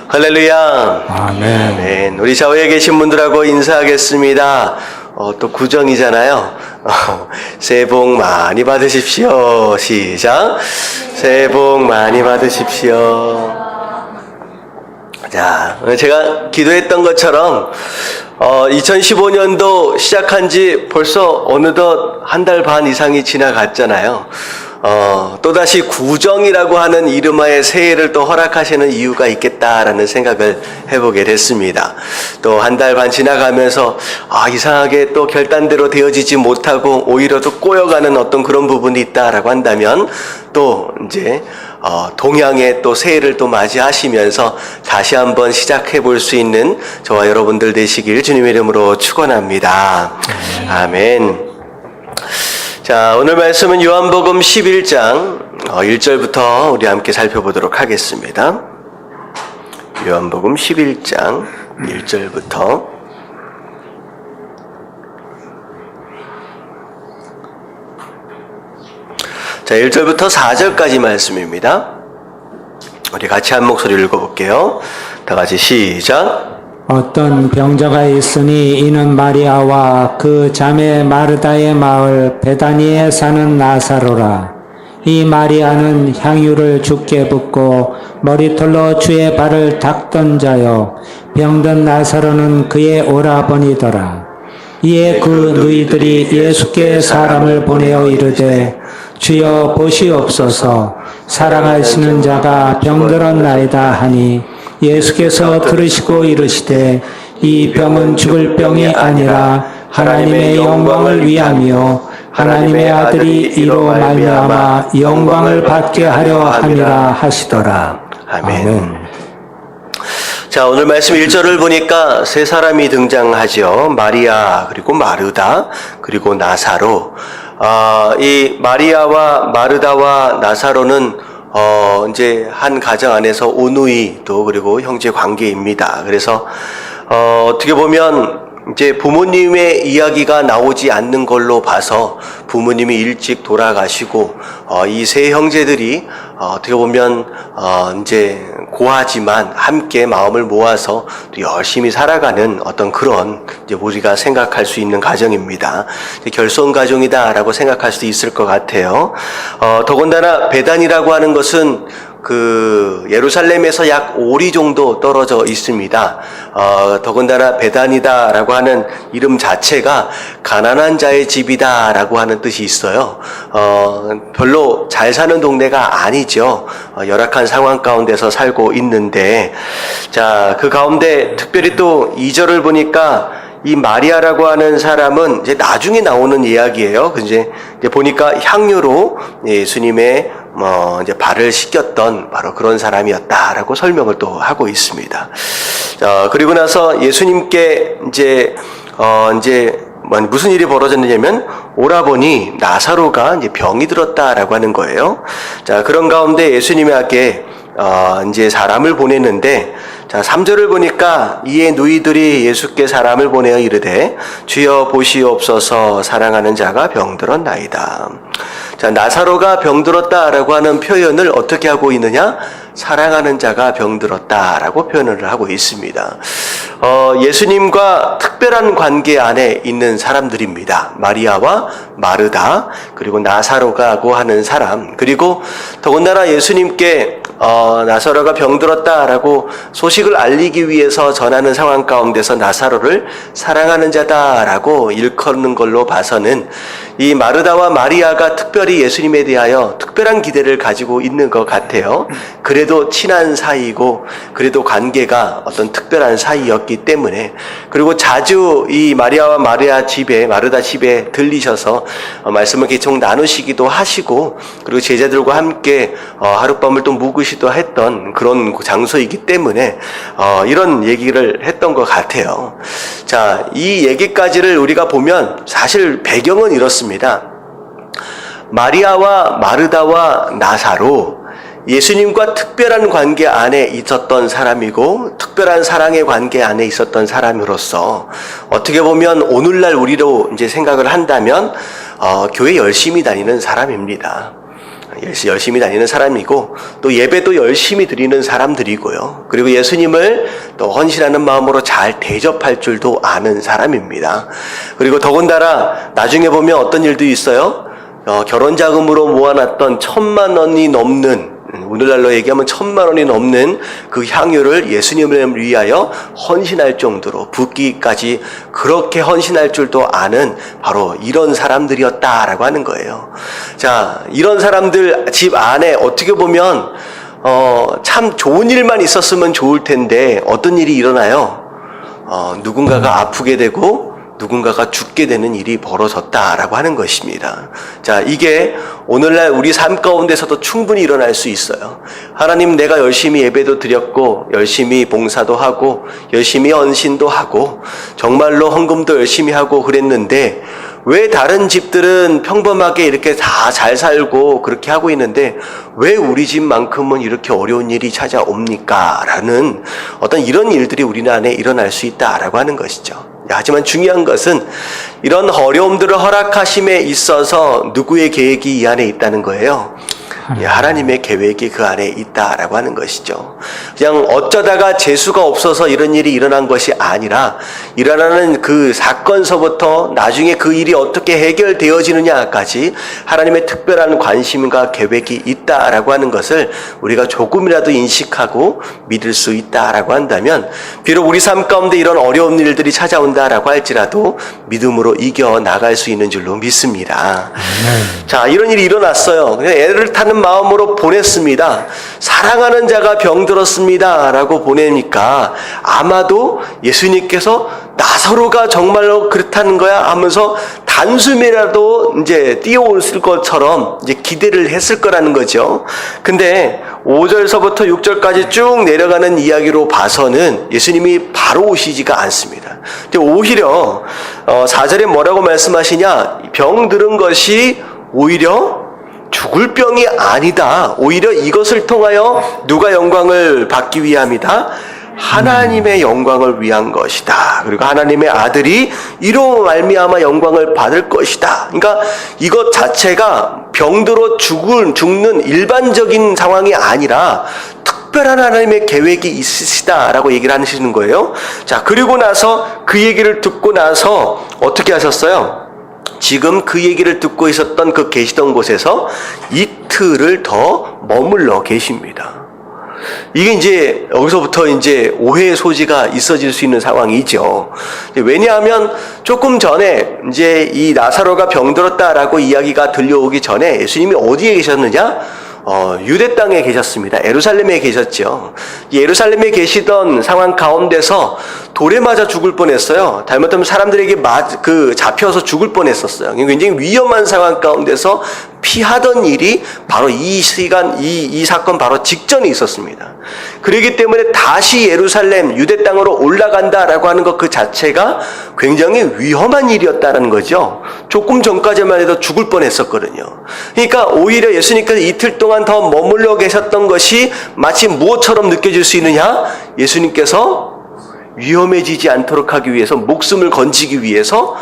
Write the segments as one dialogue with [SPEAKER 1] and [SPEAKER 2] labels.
[SPEAKER 1] 할렐루야.
[SPEAKER 2] 아멘.
[SPEAKER 1] 아멘. 우리 좌우에 계신 분들하고 인사하겠습니다. 또 구정이잖아요. 새해 복 많이 받으십시오. 시작. 새해 복 많이 받으십시오. 자, 제가 기도했던 것처럼 2015년도 시작한 지 벌써 어느덧 한 달 반 이상이 지나갔잖아요. 또다시 구정이라고 하는 이름하에 새해를 또 허락하시는 이유가 있겠다라는 생각을 해보게 됐습니다. 또 한 달 반 지나가면서 이상하게 또 결단대로 되어지지 못하고 오히려 또 꼬여가는 어떤 그런 부분이 있다라고 한다면 또 이제 동양의 또 새해를 또 맞이하시면서 다시 한번 시작해 볼 수 있는 저와 여러분들 되시길 주님의 이름으로 축원합니다. 아멘. 자, 오늘 말씀은 요한복음 11장 1절부터 우리 함께 살펴보도록 하겠습니다. 요한복음 11장 1절부터 자, 1절부터 4절까지 말씀입니다. 우리 같이 한 목소리 읽어볼게요. 다 같이 시작.
[SPEAKER 2] 어떤 병자가 있으니 이는 마리아와 그 자매 마르다의 마을 베다니에 사는 나사로라. 이 마리아는 향유를 주께 붓고 머리털로 주의 발을 닦던 자요, 병든 나사로는 그의 오라버니더라. 이에 그 누이들이 예수께 사람을 보내어 이르되 주여 보시옵소서, 사랑하시는 자가 병들었나이다 하니 예수께서 들으시고 이르시되 이 병은 죽을 병이 아니라 하나님의 영광을 위함이요 하나님의 아들이 이로 말미암아 영광을 받게 하려 함이라 하시더라.
[SPEAKER 1] 아멘. 자, 오늘 말씀 1절을 보니까 세 사람이 등장하죠. 마리아, 그리고 마르다, 그리고 나사로. 이 마리아와 마르다와 나사로는 이제 한 가정 안에서 오누이 또 그리고 형제 관계입니다. 그래서 어떻게 보면 이제 부모님의 이야기가 나오지 않는 걸로 봐서 부모님이 일찍 돌아가시고 이 세 형제들이 어떻게 보면 이제 고하지만 함께 마음을 모아서 또 열심히 살아가는 어떤 그런 이제 우리가 생각할 수 있는 가정입니다. 결손 가정이다라고 생각할 수도 있을 것 같아요. 더군다나 베단이라고 하는 것은 그 예루살렘에서 약 5리 정도 떨어져 있습니다. 더군다나 베단이다라고 하는 이름 자체가 가난한 자의 집이다라고 하는 뜻이 있어요. 별로 잘 사는 동네가 아니죠. 열악한 상황 가운데서 살고 있는데, 자, 그 가운데 특별히 또 2절을 보니까 이 마리아라고 하는 사람은 이제 나중에 나오는 이야기예요. 이제 보니까 향유로 예수님의 이제 발을 씻겼던 바로 그런 사람이었다라고 설명을 또 하고 있습니다. 그리고 나서 예수님께 이제 무슨 일이 벌어졌느냐면 오라버니 나사로가 이제 병이 들었다라고 하는 거예요. 자, 그런 가운데 예수님에게 이제 사람을 보냈는데, 자, 3절을 보니까 이에 누이들이 예수께 사람을 보내어 이르되 주여 보시옵소서, 사랑하는 자가 병들었나이다. 자, 나사로가 병들었다라고 하는 표현을 어떻게 하고 있느냐? 사랑하는 자가 병들었다라고 표현을 하고 있습니다. 예수님과 특별한 관계 안에 있는 사람들입니다. 마리아와 마르다, 그리고 나사로가고 하는 사람, 그리고 더군다나 예수님께 나사로가 병들었다라고 소식을 알리기 위해서 전하는 상황 가운데서 나사로를 사랑하는 자다라고 일컫는 걸로 봐서는 이 마르다와 마리아가 특별히 예수님에 대하여 특별한 기대를 가지고 있는 것 같아요. 그래도 친한 사이고 그래도 관계가 어떤 특별한 사이였기 때문에, 그리고 자주 이 마리아와 마르다 집에 들리셔서 말씀을 계속 나누시기도 하시고, 그리고 제자들과 함께 하룻밤을 또 묵으시도 했던 그런 장소이기 때문에 이런 얘기를 했던 것 같아요. 자, 이 얘기까지를 우리가 보면 사실 배경은 이렇습니다. 마리아와 마르다와 나사로, 예수님과 특별한 관계 안에 있었던 사람이고 특별한 사랑의 관계 안에 있었던 사람으로서 어떻게 보면 오늘날 우리로 이제 생각을 한다면 교회 열심히 다니는 사람입니다. 열심히 다니는 사람이고 또 예배도 열심히 드리는 사람들이고요. 그리고 예수님을 또 헌신하는 마음으로 잘 대접할 줄도 아는 사람입니다. 그리고 더군다나 나중에 보면 어떤 일도 있어요. 결혼 자금으로 모아놨던 1,000,000원이 넘는, 오늘날로 얘기하면 1,000,000원이 넘는 그 향유를 예수님을 위하여 헌신할 정도로 붓기까지 그렇게 헌신할 줄도 아는 바로 이런 사람들이었다라고 하는 거예요. 자, 이런 사람들 집 안에 어떻게 보면 참 좋은 일만 있었으면 좋을 텐데 어떤 일이 일어나요? 누군가가 아프게 되고 누군가가 죽게 되는 일이 벌어졌다라고 하는 것입니다. 자, 이게 오늘날 우리 삶 가운데서도 충분히 일어날 수 있어요. 하나님, 내가 열심히 예배도 드렸고 열심히 봉사도 하고 열심히 헌신도 하고 정말로 헌금도 열심히 하고 그랬는데 왜 다른 집들은 평범하게 이렇게 다 잘 살고 그렇게 하고 있는데 왜 우리 집만큼은 이렇게 어려운 일이 찾아옵니까? 라는 어떤 이런 일들이 우리 안에 일어날 수 있다라고 하는 것이죠. 하지만 중요한 것은 이런 어려움들을 허락하심에 있어서 누구의 계획이 이 안에 있다는 거예요. 하나님의 계획이 그 안에 있다라고 하는 것이죠. 그냥 어쩌다가 재수가 없어서 이런 일이 일어난 것이 아니라 일어나는 그 사건서부터 나중에 그 일이 어떻게 해결되어지느냐까지 하나님의 특별한 관심과 계획이 있다라고 하는 것을 우리가 조금이라도 인식하고 믿을 수 있다라고 한다면 비록 우리 삶 가운데 이런 어려운 일들이 찾아온다라고 할지라도 믿음으로 이겨나갈 수 있는 줄로 믿습니다. 자, 이런 일이 일어났어요. 그냥 애를 타는 마음으로 보냈습니다. 사랑하는 자가 병들었습니다 라고 보내니까 아마도 예수님께서 나사로가 정말로 그렇다는 거야 하면서 단숨이라도 이제 뛰어올 것처럼 이제 기대를 했을 거라는 거죠. 근데 5절서부터 6절까지 쭉 내려가는 이야기로 봐서는 예수님이 바로 오시지가 않습니다. 근데 오히려 4절에 뭐라고 말씀하시냐? 병들은 것이 오히려 죽을 병이 아니다. 오히려 이것을 통하여 누가 영광을 받기 위함이다? 하나님의 영광을 위한 것이다. 그리고 하나님의 아들이 이로 말미암아 영광을 받을 것이다. 그러니까 이것 자체가 병들어 죽는 일반적인 상황이 아니라 특별한 하나님의 계획이 있으시다라고 얘기를 하시는 거예요. 자, 그리고 나서 그 얘기를 듣고 나서 어떻게 하셨어요? 지금 그 얘기를 듣고 있었던 그 계시던 곳에서 이틀을 더 머물러 계십니다. 이게 이제 여기서부터 이제 오해의 소지가 있어질 수 있는 상황이죠. 왜냐하면 조금 전에 이제 이 나사로가 병들었다라고 이야기가 들려오기 전에 예수님이 어디에 계셨느냐? 유대 땅에 계셨습니다. 예루살렘에 계셨죠. 예루살렘에 계시던 상황 가운데서 돌에 맞아 죽을 뻔했어요. 잘못하면 사람들에게 잡혀서 죽을 뻔했었어요. 굉장히 위험한 상황 가운데서 피하던 일이 바로 이 사건 바로 직전에 있었습니다. 그렇기 때문에 다시 예루살렘 유대 땅으로 올라간다라고 하는 것 그 자체가 굉장히 위험한 일이었다는 거죠. 조금 전까지만 해도 죽을 뻔했었거든요. 그러니까 오히려 예수님께서 이틀 동안 더 머물러 계셨던 것이 마치 무엇처럼 느껴질 수 있느냐? 예수님께서 위험해지지 않도록 하기 위해서, 목숨을 건지기 위해서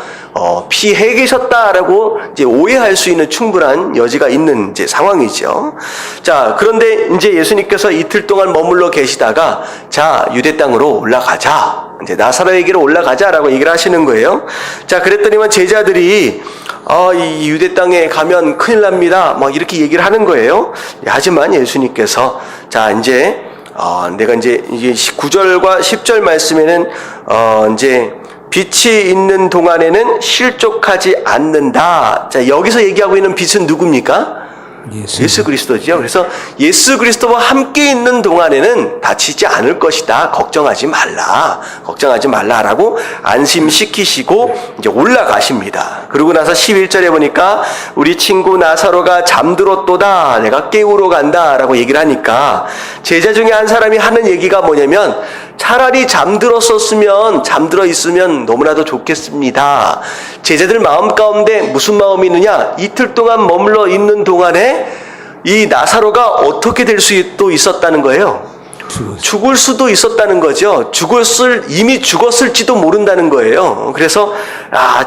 [SPEAKER 1] 피해 계셨다라고 이제 오해할 수 있는 충분한 여지가 있는 이제 상황이죠. 자, 그런데 이제 예수님께서 이틀 동안 머물러 계시다가 자, 유대 땅으로 올라가자. 이제 나사로에게로 올라가자라고 얘기를 하시는 거예요. 자, 그랬더니만 제자들이 이 유대 땅에 가면 큰일 납니다. 막 이렇게 얘기를 하는 거예요. 하지만 예수님께서 자, 이제 내가 이제 9절과 10절 말씀에는 이제 빛이 있는 동안에는 실족하지 않는다. 자, 여기서 얘기하고 있는 빛은 누굽니까? 예수 그리스도죠. 그래서 예수 그리스도와 함께 있는 동안에는 다치지 않을 것이다. 걱정하지 말라라고 안심시키시고 이제 올라가십니다. 그러고 나서 11절에 보니까 우리 친구 나사로가 잠들었도다. 내가 깨우러 간다라고 얘기를 하니까 제자 중에 한 사람이 하는 얘기가 뭐냐면 차라리 잠들어 있으면 너무나도 좋겠습니다. 제자들 마음 가운데 무슨 마음이 있느냐? 이틀 동안 머물러 있는 동안에 이 나사로가 어떻게 될 수도 있었다는 거예요. 죽을 수도 있었다는 거죠. 이미 죽었을지도 모른다는 거예요. 그래서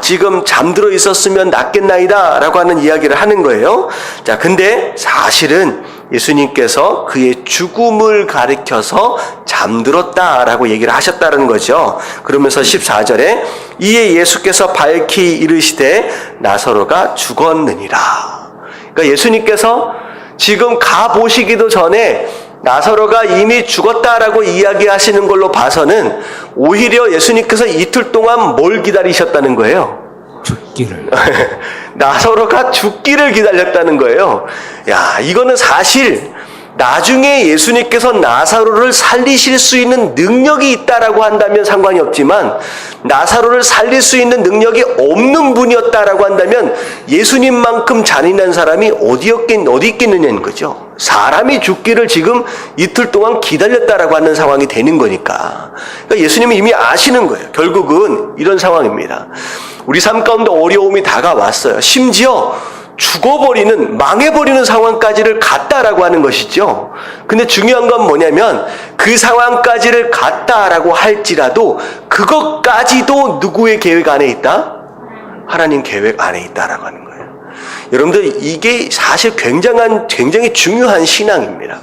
[SPEAKER 1] 지금 잠들어 있었으면 낫겠나이다 라고 하는 이야기를 하는 거예요. 자, 근데 사실은 예수님께서 그의 죽음을 가리켜서 잠들었다라고 얘기를 하셨다는 거죠. 그러면서 14절에 이에 예수께서 밝히 이르시되 나사로가 죽었느니라. 그러니까 예수님께서 지금 가보시기도 전에 나사로가 이미 죽었다라고 이야기하시는 걸로 봐서는 오히려 예수님께서 이틀 동안 뭘 기다리셨다는 거예요?
[SPEAKER 2] 죽기를.
[SPEAKER 1] 나사로가 죽기를 기다렸다는 거예요. 야, 이거는 사실 나중에 예수님께서 나사로를 살리실 수 있는 능력이 있다라고 한다면 상관이 없지만 나사로를 살릴 수 있는 능력이 없는 분이었다라고 한다면 예수님만큼 잔인한 사람이 어디 있겠느냐는 거죠. 사람이 죽기를 지금 이틀 동안 기다렸다라고 하는 상황이 되는 거니까. 그러니까 예수님이 이미 아시는 거예요. 결국은 이런 상황입니다. 우리 삶 가운데 어려움이 다가왔어요. 심지어 죽어버리는, 망해버리는 상황까지를 갔다라고 하는 것이죠. 근데 중요한 건 뭐냐면 그 상황까지를 갔다라고 할지라도 그것까지도 누구의 계획 안에 있다? 하나님 계획 안에 있다라고 하는 거예요. 여러분들, 이게 사실 굉장히 중요한 신앙입니다.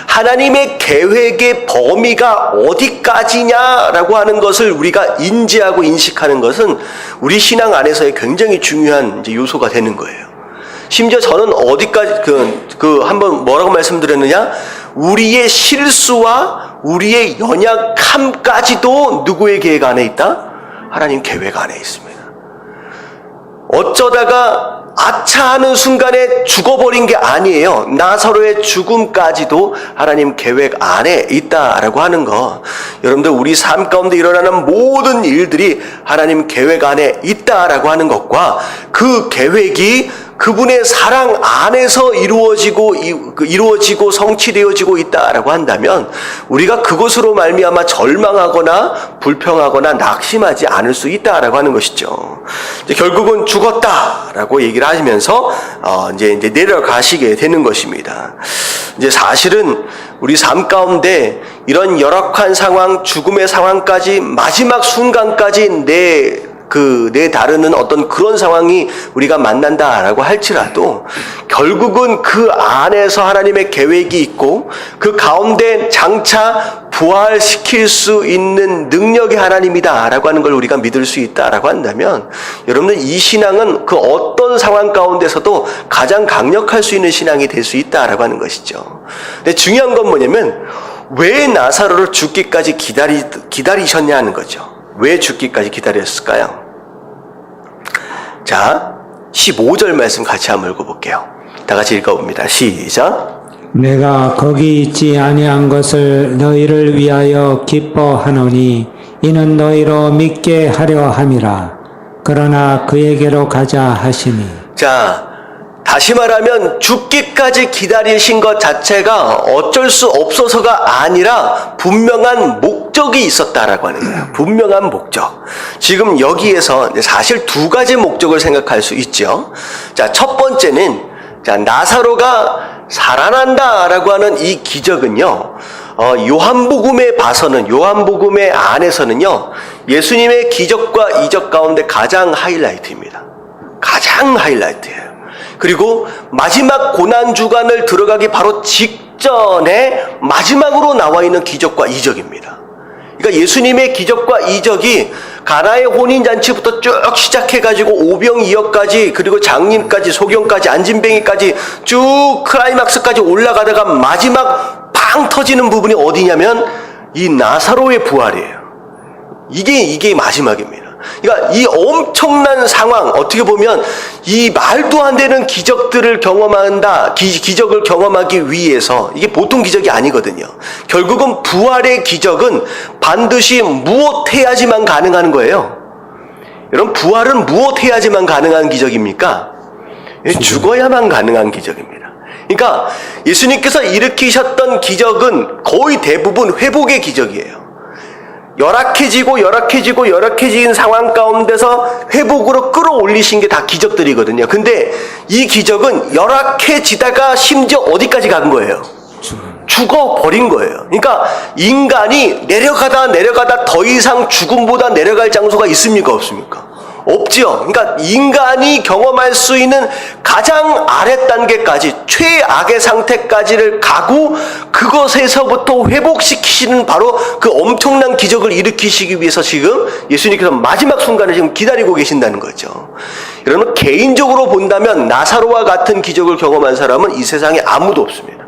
[SPEAKER 1] 하나님의 계획의 범위가 어디까지냐라고 하는 것을 우리가 인지하고 인식하는 것은 우리 신앙 안에서의 굉장히 중요한 요소가 되는 거예요. 심지어 저는 어디까지 한번 뭐라고 말씀드렸느냐? 우리의 실수와 우리의 연약함까지도 누구의 계획 안에 있다? 하나님 계획 안에 있습니다. 어쩌다가 아차 하는 순간에 죽어버린 게 아니에요. 나사로의 죽음까지도 하나님 계획 안에 있다라고 하는 거. 여러분들, 우리 삶 가운데 일어나는 모든 일들이 하나님 계획 안에 있다라고 하는 것과 그 계획이 그분의 사랑 안에서 이루어지고 성취되어지고 있다라고 한다면 우리가 그것으로 말미암아 절망하거나 불평하거나 낙심하지 않을 수 있다라고 하는 것이죠. 이제 결국은 죽었다라고 얘기를 하시면서 이제 내려가시게 되는 것입니다. 이제 사실은 우리 삶 가운데 이런 열악한 상황, 죽음의 상황까지 마지막 순간까지 내다르는 어떤 그런 상황이 우리가 만난다라고 할지라도 결국은 그 안에서 하나님의 계획이 있고 그 가운데 장차 부활시킬 수 있는 능력이 하나님이다라고 하는 걸 우리가 믿을 수 있다라고 한다면 여러분들, 이 신앙은 그 어떤 상황 가운데서도 가장 강력할 수 있는 신앙이 될 수 있다라고 하는 것이죠. 근데 중요한 건 뭐냐면 왜 나사로를 죽기까지 기다리셨냐 하는 거죠. 왜 죽기까지 기다렸을까요? 자, 15절 말씀 같이 한번 읽어볼게요. 다 같이 읽어봅니다. 시작.
[SPEAKER 2] 내가 거기 있지 아니한 것을 너희를 위하여 기뻐하노니 이는 너희로 믿게 하려 함이라. 그러나 그에게로 가자 하시니.
[SPEAKER 1] 자, 다시 말하면 죽기까지 기다리신 것 자체가 어쩔 수 없어서가 아니라 분명한 목적이 있었다라고 하는 거예요. 분명한 목적. 지금 여기에서 사실 두 가지 목적을 생각할 수 있죠. 자, 첫 번째는 나사로가 살아난다라고 하는 이 기적은요. 요한복음에 봐서는, 요한복음의 안에서는요, 예수님의 기적과 이적 가운데 가장 하이라이트입니다. 가장 하이라이트예요. 그리고 마지막 고난주간을 들어가기 바로 직전에 마지막으로 나와 있는 기적과 이적입니다. 그러니까 예수님의 기적과 이적이 가나의 혼인잔치부터 쭉 시작해가지고 오병이어까지, 그리고 장님까지, 소경까지, 안진뱅이까지 쭉 클라이막스까지 올라가다가 마지막 팡 터지는 부분이 어디냐면 이 나사로의 부활이에요. 이게 마지막입니다. 그러니까 이 엄청난 상황, 어떻게 보면 이 말도 안 되는 기적들을 기적을 경험하기 위해서, 이게 보통 기적이 아니거든요. 결국은 부활의 기적은 반드시 무엇해야지만 가능한 거예요. 여러분, 부활은 무엇해야지만 가능한 기적입니까? 죽어야만 가능한 기적입니다. 그러니까 예수님께서 일으키셨던 기적은 거의 대부분 회복의 기적이에요. 열악해진 상황 가운데서 회복으로 끌어올리신 게 다 기적들이거든요. 근데 이 기적은 열악해지다가 심지어 어디까지 간 거예요? 죽어버린 거예요. 그러니까 인간이 내려가다 더 이상 죽음보다 내려갈 장소가 있습니까? 없습니까? 없지요. 그러니까 인간이 경험할 수 있는 가장 아래 단계까지, 최악의 상태까지를 가고 그것에서부터 회복시키시는 바로 그 엄청난 기적을 일으키시기 위해서 지금 예수님께서 마지막 순간을 지금 기다리고 계신다는 거죠. 여러분, 개인적으로 본다면 나사로와 같은 기적을 경험한 사람은 이 세상에 아무도 없습니다.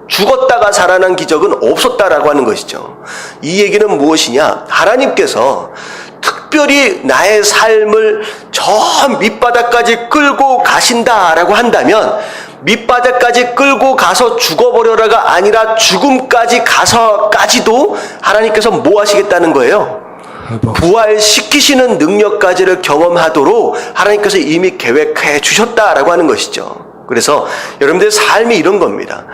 [SPEAKER 1] 죽었다가 살아난 기적은 없었다라고 하는 것이죠. 이 얘기는 무엇이냐? 하나님께서 특별히 나의 삶을 저 밑바닥까지 끌고 가신다라고 한다면 밑바닥까지 끌고 가서 죽어버려라가 아니라 죽음까지 가서까지도 하나님께서 뭐 하시겠다는 거예요? 부활시키시는 능력까지를 경험하도록 하나님께서 이미 계획해 주셨다라고 하는 것이죠. 그래서 여러분들의 삶이 이런 겁니다.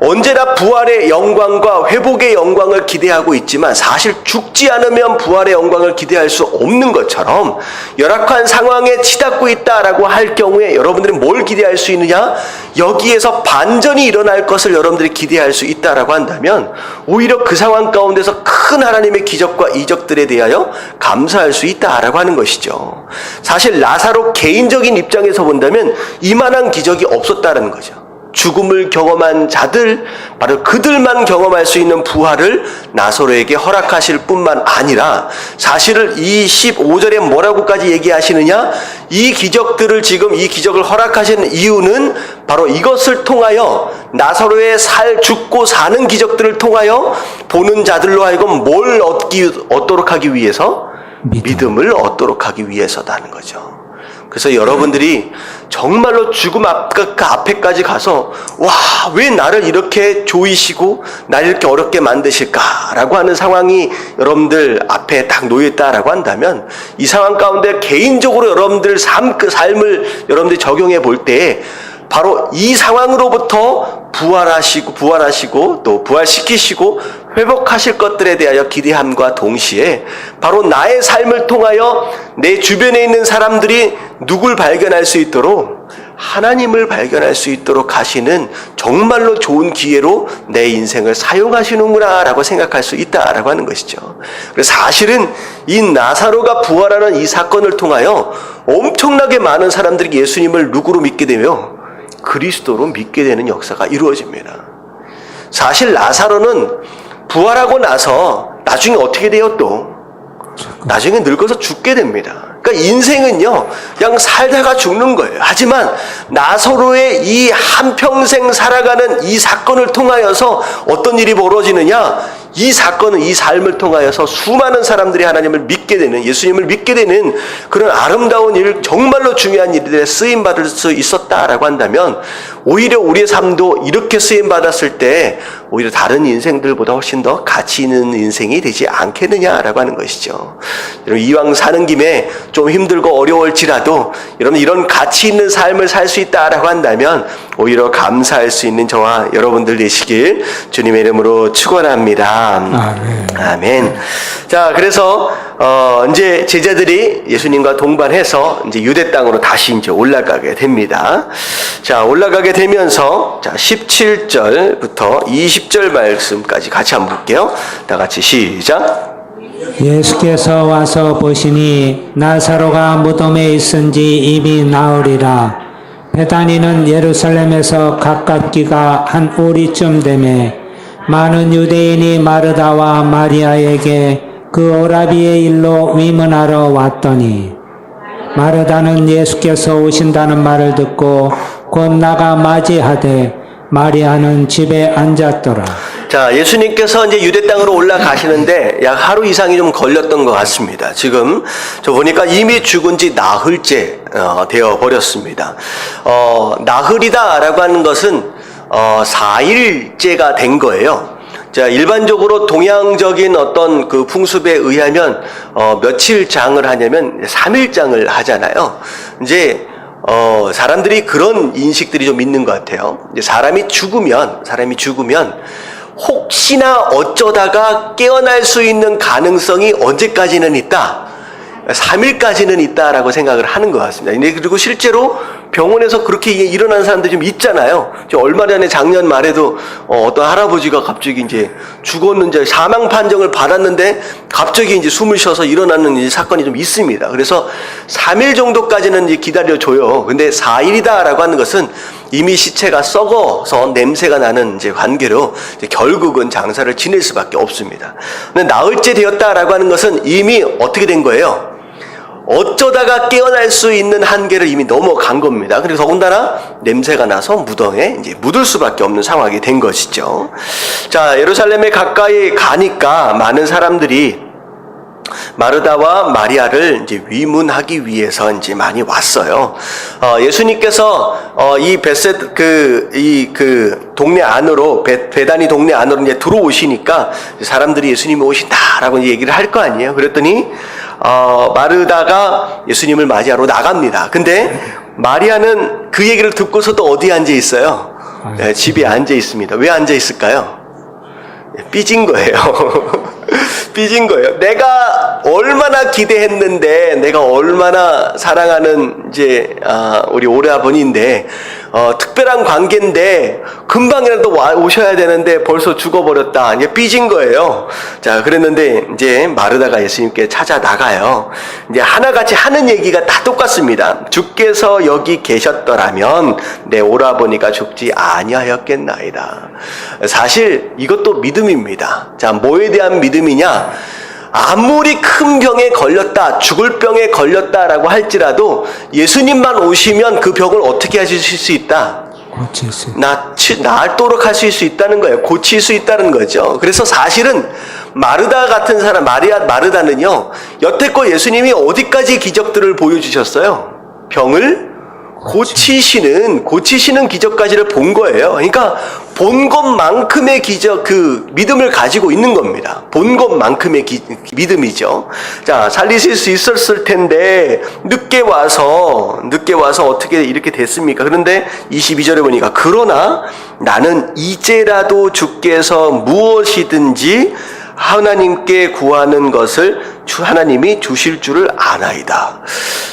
[SPEAKER 1] 언제나 부활의 영광과 회복의 영광을 기대하고 있지만 사실 죽지 않으면 부활의 영광을 기대할 수 없는 것처럼 열악한 상황에 치닫고 있다라고 할 경우에 여러분들은 뭘 기대할 수 있느냐? 여기에서 반전이 일어날 것을 여러분들이 기대할 수 있다라고 한다면 오히려 그 상황 가운데서 큰 하나님의 기적과 이적들에 대하여 감사할 수 있다라고 하는 것이죠. 사실 나사로 개인적인 입장에서 본다면 이만한 기적이 없었다는 거죠. 죽음을 경험한 자들, 바로 그들만 경험할 수 있는 부활을 나사로에게 허락하실 뿐만 아니라 사실은 이 15절에 뭐라고까지 얘기하시느냐? 이 기적들을 지금 이 기적을 허락하시는 이유는 바로 이것을 통하여 나사로의 죽고 사는 기적들을 통하여 보는 자들로 하여금 뭘 얻도록 하기 위해서? 믿음을 얻도록 하기 위해서다는 거죠. 그래서 여러분들이 정말로 죽음 앞에까지 가서 와, 왜 나를 이렇게 조이시고 나를 이렇게 어렵게 만드실까라고 하는 상황이 여러분들 앞에 딱 놓여있다라고 한다면 이 상황 가운데 개인적으로 여러분들 삶을 여러분들이 적용해 볼 때 바로 이 상황으로부터 부활하시고 또 부활시키시고 회복하실 것들에 대하여 기대함과 동시에 바로 나의 삶을 통하여 내 주변에 있는 사람들이 누굴 발견할 수 있도록 하나님을 발견할 수 있도록 하시는 정말로 좋은 기회로 내 인생을 사용하시는구나 라고 생각할 수 있다라고 하는 것이죠. 그래서 사실은 이 나사로가 부활하는 이 사건을 통하여 엄청나게 많은 사람들이 예수님을 누구로 믿게 되며 그리스도로 믿게 되는 역사가 이루어집니다. 사실 나사로는 부활하고 나서 나중에 어떻게 돼요 또? 나중에 늙어서 죽게 됩니다. 그러니까 인생은요 그냥 살다가 죽는 거예요. 하지만 나사로의 이 한평생 살아가는 이 사건을 통하여서 어떤 일이 벌어지느냐? 이 사건은 이 삶을 통하여서 수많은 사람들이 하나님을 믿게 되는, 예수님을 믿게 되는 그런 아름다운 일, 정말로 중요한 일들에 쓰임받을 수 있었다라고 한다면 오히려 우리의 삶도 이렇게 쓰임받았을 때 오히려 다른 인생들보다 훨씬 더 가치 있는 인생이 되지 않겠느냐라고 하는 것이죠. 여러분, 이왕 사는 김에 좀 힘들고 어려울지라도 여러분 이런 가치 있는 삶을 살 수 있다라고 한다면 오히려 감사할 수 있는 저와 여러분들 되시길 주님의 이름으로 축원합니다.
[SPEAKER 2] 아멘.
[SPEAKER 1] 아멘. 자, 그래서 이제 제자들이 예수님과 동반해서 이제 유대 땅으로 다시 이제 올라가게 됩니다. 자, 올라가게 되면서 자, 17절부터 20절 말씀까지 같이 한번 볼게요. 다 같이 시작.
[SPEAKER 2] 예수께서 와서 보시니 나사로가 무덤에 있은지 이미 나으리라. 베다니는 예루살렘에서 가깝기가 한 오리쯤 되매 많은 유대인이 마르다와 마리아에게 그 오라비의 일로 위문하러 왔더니 마르다는 예수께서 오신다는 말을 듣고 곧 나가 맞이하되 마리아는 집에 앉았더라.
[SPEAKER 1] 자, 예수님께서 이제 유대 땅으로 올라가시는데 약 하루 이상이 좀 걸렸던 것 같습니다. 지금 저 보니까 이미 죽은 지 나흘째 되어 버렸습니다. 나흘이다라고 하는 것은 4일째가 된 거예요. 자, 일반적으로 동양적인 어떤 그 풍습에 의하면 며칠 장을 하냐면 3일장을 하잖아요. 이제 사람들이 그런 인식들이 좀 있는 것 같아요. 이제 사람이 죽으면 혹시나 어쩌다가 깨어날 수 있는 가능성이 언제까지는 있다? 3일까지는 있다라고 생각을 하는 것 같습니다. 근데 그리고 실제로 병원에서 그렇게 일어나는 사람들이 좀 있잖아요. 얼마 전에 작년 말에도 어떤 할아버지가 갑자기 이제 죽었는지 사망 판정을 받았는데 갑자기 이제 숨을 쉬어서 일어나는 이제 사건이 좀 있습니다. 그래서 3일 정도까지는 이제 기다려줘요. 근데 4일이다라고 하는 것은 이미 시체가 썩어서 냄새가 나는 이제 관계로 이제 결국은 장사를 지낼 수밖에 없습니다. 근데 나흘째 되었다라고 하는 것은 이미 어떻게 된 거예요? 어쩌다가 깨어날 수 있는 한계를 이미 넘어간 겁니다. 그리고 더군다나 냄새가 나서 무덤에 이제 묻을 수밖에 없는 상황이 된 것이죠. 자, 예루살렘에 가까이 가니까 많은 사람들이 마르다와 마리아를 이제 위문하기 위해서 이제 많이 왔어요. 예수님께서 이 베셋 그 동네 안으로 베다니 동네 안으로 이제 들어오시니까 사람들이 예수님이 오신다라고 이제 얘기를 할 거 아니에요. 그랬더니 마르다가 예수님을 맞이하러 나갑니다. 근데 마리아는 그 얘기를 듣고서도 어디에 앉아 있어요? 네, 집에 앉아 있습니다. 왜 앉아 있을까요? 삐진 거예요. 삐진 거예요. 내가 얼마나 기대했는데, 내가 얼마나 사랑하는 이제 우리 오라버니인데, 특별한 관계인데 금방이라도 오셔야 되는데 벌써 죽어버렸다. 이제 삐진 거예요. 자, 그랬는데 이제 마르다가 예수님께 찾아 나가요. 이제 하나같이 하는 얘기가 다 똑같습니다. 주께서 여기 계셨더라면 내 오라버니가 죽지 아니하였겠나이다. 사실 이것도 믿음입니다. 자, 뭐에 대한 믿음이냐? 아무리 큰 병에 걸렸다, 죽을 병에 걸렸다라고 할지라도 예수님만 오시면 그 병을 어떻게 하실 수 있다?
[SPEAKER 2] 고칠 수
[SPEAKER 1] 낫도록 하실 수 있다는 거예요. 고칠 수 있다는 거죠. 그래서 사실은 마르다 같은 사람, 마르다는요, 여태껏 예수님이 어디까지 기적들을 보여주셨어요? 병을 고치시는 기적까지를 본 거예요. 그러니까 본 것만큼의 기적, 그 믿음을 가지고 있는 겁니다. 본 것만큼의 믿음이죠. 자, 살리실 수 있었을 텐데 늦게 와서 어떻게 이렇게 됐습니까? 그런데 22절에 보니까 그러나 나는 이제라도 주께서 무엇이든지 하나님께 구하는 것을 하나님이 주실 줄을 아나이다.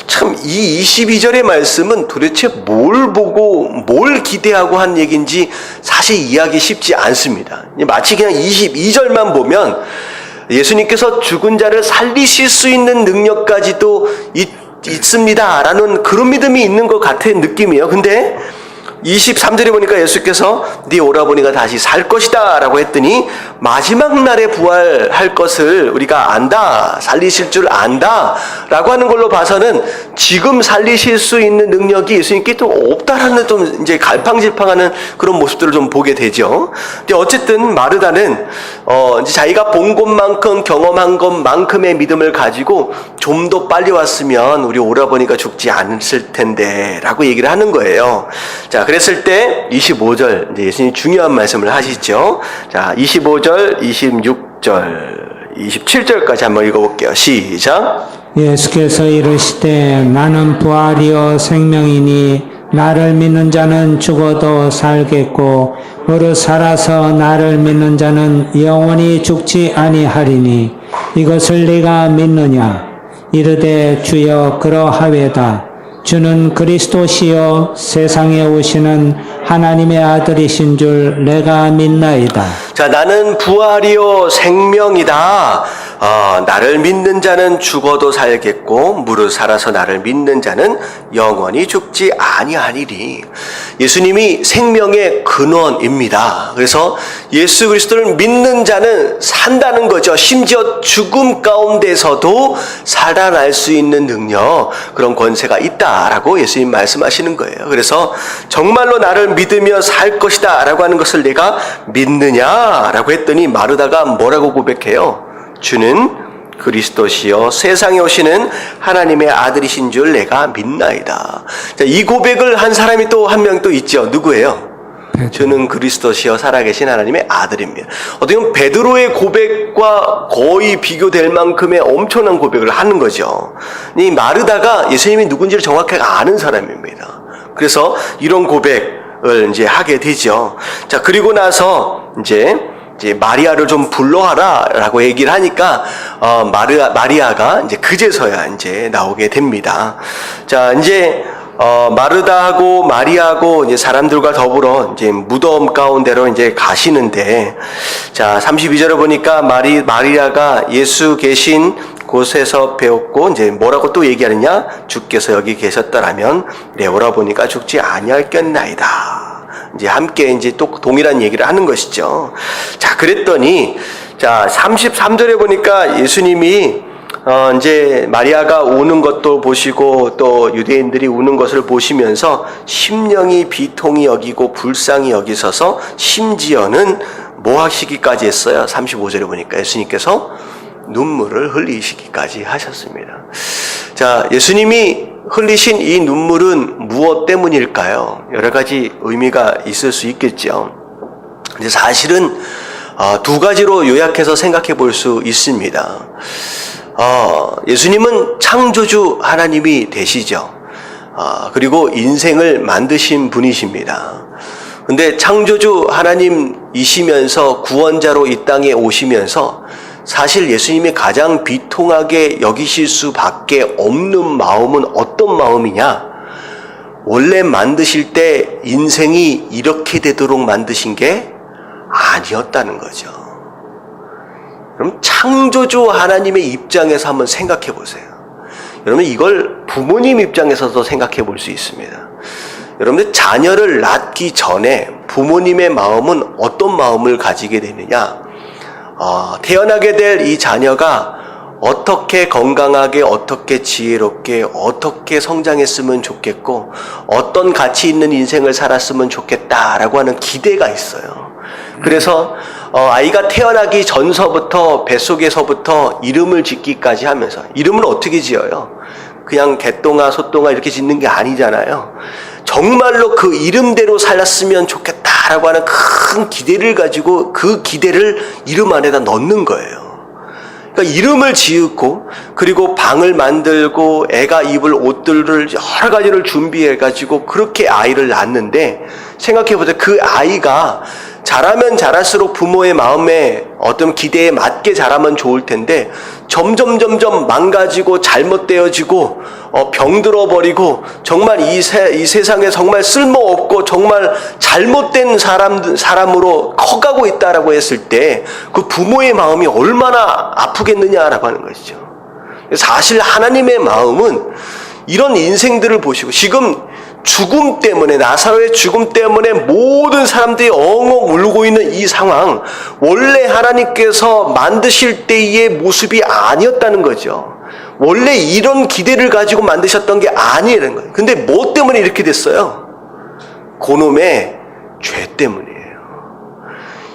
[SPEAKER 1] 참, 이 22절의 말씀은 도대체 뭘 보고 뭘 기대하고 한 얘기인지 사실 이해하기 쉽지 않습니다. 마치 그냥 22절만 보면 예수님께서 죽은 자를 살리실 수 있는 능력까지도 있습니다 라는 그런 믿음이 있는 것 같은 느낌이에요. 근데 23절에 보니까 예수께서 네 오라버니가 다시 살 것이다 라고 했더니 마지막 날에 부활할 것을 우리가 안다, 살리실 줄 안다 라고 하는 걸로 봐서는 지금 살리실 수 있는 능력이 예수님께 또 없다라는 좀 이제 갈팡질팡하는 그런 모습들을 좀 보게 되죠. 근데 어쨌든 마르다는 이제 자기가 본 것만큼 경험한 것만큼의 믿음을 가지고 좀 더 빨리 왔으면 우리 오라버니가 죽지 않았을 텐데 라고 얘기를 하는 거예요. 자, 그랬을 때 25절 이제 예수님이 중요한 말씀을 하시죠. 자, 25절, 26절, 27절까지 한번 읽어볼게요. 시작.
[SPEAKER 2] 예수께서 이르시되 나는 부활이요 생명이니 나를 믿는 자는 죽어도 살겠고 무릇 살아서 나를 믿는 자는 영원히 죽지 아니하리니 이것을 네가 믿느냐? 이르되 주여 그러하외다. 주는 그리스도시요 세상에 오시는 하나님의 아들이신 줄 내가 믿나이다.
[SPEAKER 1] 자, 나는 부활이요 생명이다. 나를 믿는 자는 죽어도 살겠고 무릇 살아서 나를 믿는 자는 영원히 죽지 아니하리니. 예수님이 생명의 근원입니다. 그래서 예수 그리스도를 믿는 자는 산다는 거죠. 심지어 죽음 가운데서도 살아날 수 있는 능력, 그런 권세가 있다라고 예수님 말씀하시는 거예요. 그래서 정말로 나를 믿으며 살 것이다 라고 하는 것을 내가 믿느냐 라고 했더니 마르다가 뭐라고 고백해요? 주는 그리스도시요 세상에 오시는 하나님의 아들이신 줄 내가 믿나이다. 자, 이 고백을 한 사람이 또 한 명 또 있죠. 누구예요? 주는 그리스도시요 살아계신 하나님의 아들입니다. 어떻게 보면 베드로의 고백과 거의 비교될 만큼의 엄청난 고백을 하는 거죠. 이 마르다가 예수님이 누군지를 정확하게 아는 사람입니다. 그래서 이런 고백을 이제 하게 되죠. 자, 그리고 나서 이제 마리아를 좀 불러와라라고 얘기를 하니까 마리아가 이제 그제서야 이제 나오게 됩니다. 자, 이제 마르다하고 마리아하고 이제 사람들과 더불어 이제 무덤 가운데로 이제 가시는데, 자, 32절에 보니까 마리아가 예수 계신 곳에서 배웠고, 이제 뭐라고 또 얘기하느냐? 주께서 여기 계셨더라면 내 오라보니까 죽지 아니할겠나이다. 이제 함께 이제 또 동일한 얘기를 하는 것이죠. 자, 그랬더니, 자, 33절에 보니까 예수님이 이제 마리아가 우는 것도 보시고 또 유대인들이 우는 것을 보시면서 심령이 비통히 여기고 불쌍히 여기셔서 심지어는 뭐 하시기까지 했어요? 35절에 보니까 예수님께서 눈물을 흘리시기까지 하셨습니다. 자, 예수님이 흘리신 이 눈물은 무엇 때문일까요? 여러 가지 의미가 있을 수 있겠죠. 근데 사실은 두 가지로 요약해서 생각해 볼 수 있습니다. 예수님은 창조주 하나님이 되시죠. 그리고 인생을 만드신 분이십니다. 근데 창조주 하나님이시면서 구원자로 이 땅에 오시면서 사실 예수님이 가장 비통하게 여기실 수밖에 없는 마음은 어떤 마음이냐? 원래 만드실 때 인생이 이렇게 되도록 만드신 게 아니었다는 거죠. 그럼 창조주 하나님의 입장에서 한번 생각해 보세요. 여러분, 이걸 부모님 입장에서도 생각해 볼 수 있습니다. 여러분들 자녀를 낳기 전에 부모님의 마음은 어떤 마음을 가지게 되느냐? 태어나게 될 이 자녀가 어떻게 건강하게, 어떻게 지혜롭게, 어떻게 성장했으면 좋겠고, 어떤 가치 있는 인생을 살았으면 좋겠다라고 하는 기대가 있어요. 그래서 아이가 태어나기 전서부터 뱃속에서부터 이름을 짓기까지 하면서, 이름을 어떻게 지어요? 그냥 개똥아 소똥아 이렇게 짓는 게 아니잖아요. 정말로 그 이름대로 살았으면 좋겠다라고 하는 큰 기대를 가지고 그 기대를 이름 안에다 넣는 거예요. 그러니까 이름을 지었고, 그리고 방을 만들고 애가 입을 옷들을 여러 가지를 준비해가지고 그렇게 아이를 낳는데, 생각해보세요. 그 아이가 자라면 자랄수록 부모의 마음에 어떤 기대에 맞게 자라면 좋을 텐데 점점 망가지고 잘못되어지고 병들어버리고 정말 이 세상에 정말 쓸모없고 정말 잘못된 사람으로 커가고 있다라고 했을 때 그 부모의 마음이 얼마나 아프겠느냐라고 하는 것이죠. 사실 하나님의 마음은 이런 인생들을 보시고, 지금 죽음 때문에, 나사로의 죽음 때문에 모든 사람들이 엉엉 울고 있는 이 상황, 원래 하나님께서 만드실 때의 모습이 아니었다는 거죠. 원래 이런 기대를 가지고 만드셨던 게 아니라는 거예요. 근데 뭐 때문에 이렇게 됐어요? 그놈의 죄 때문이에요.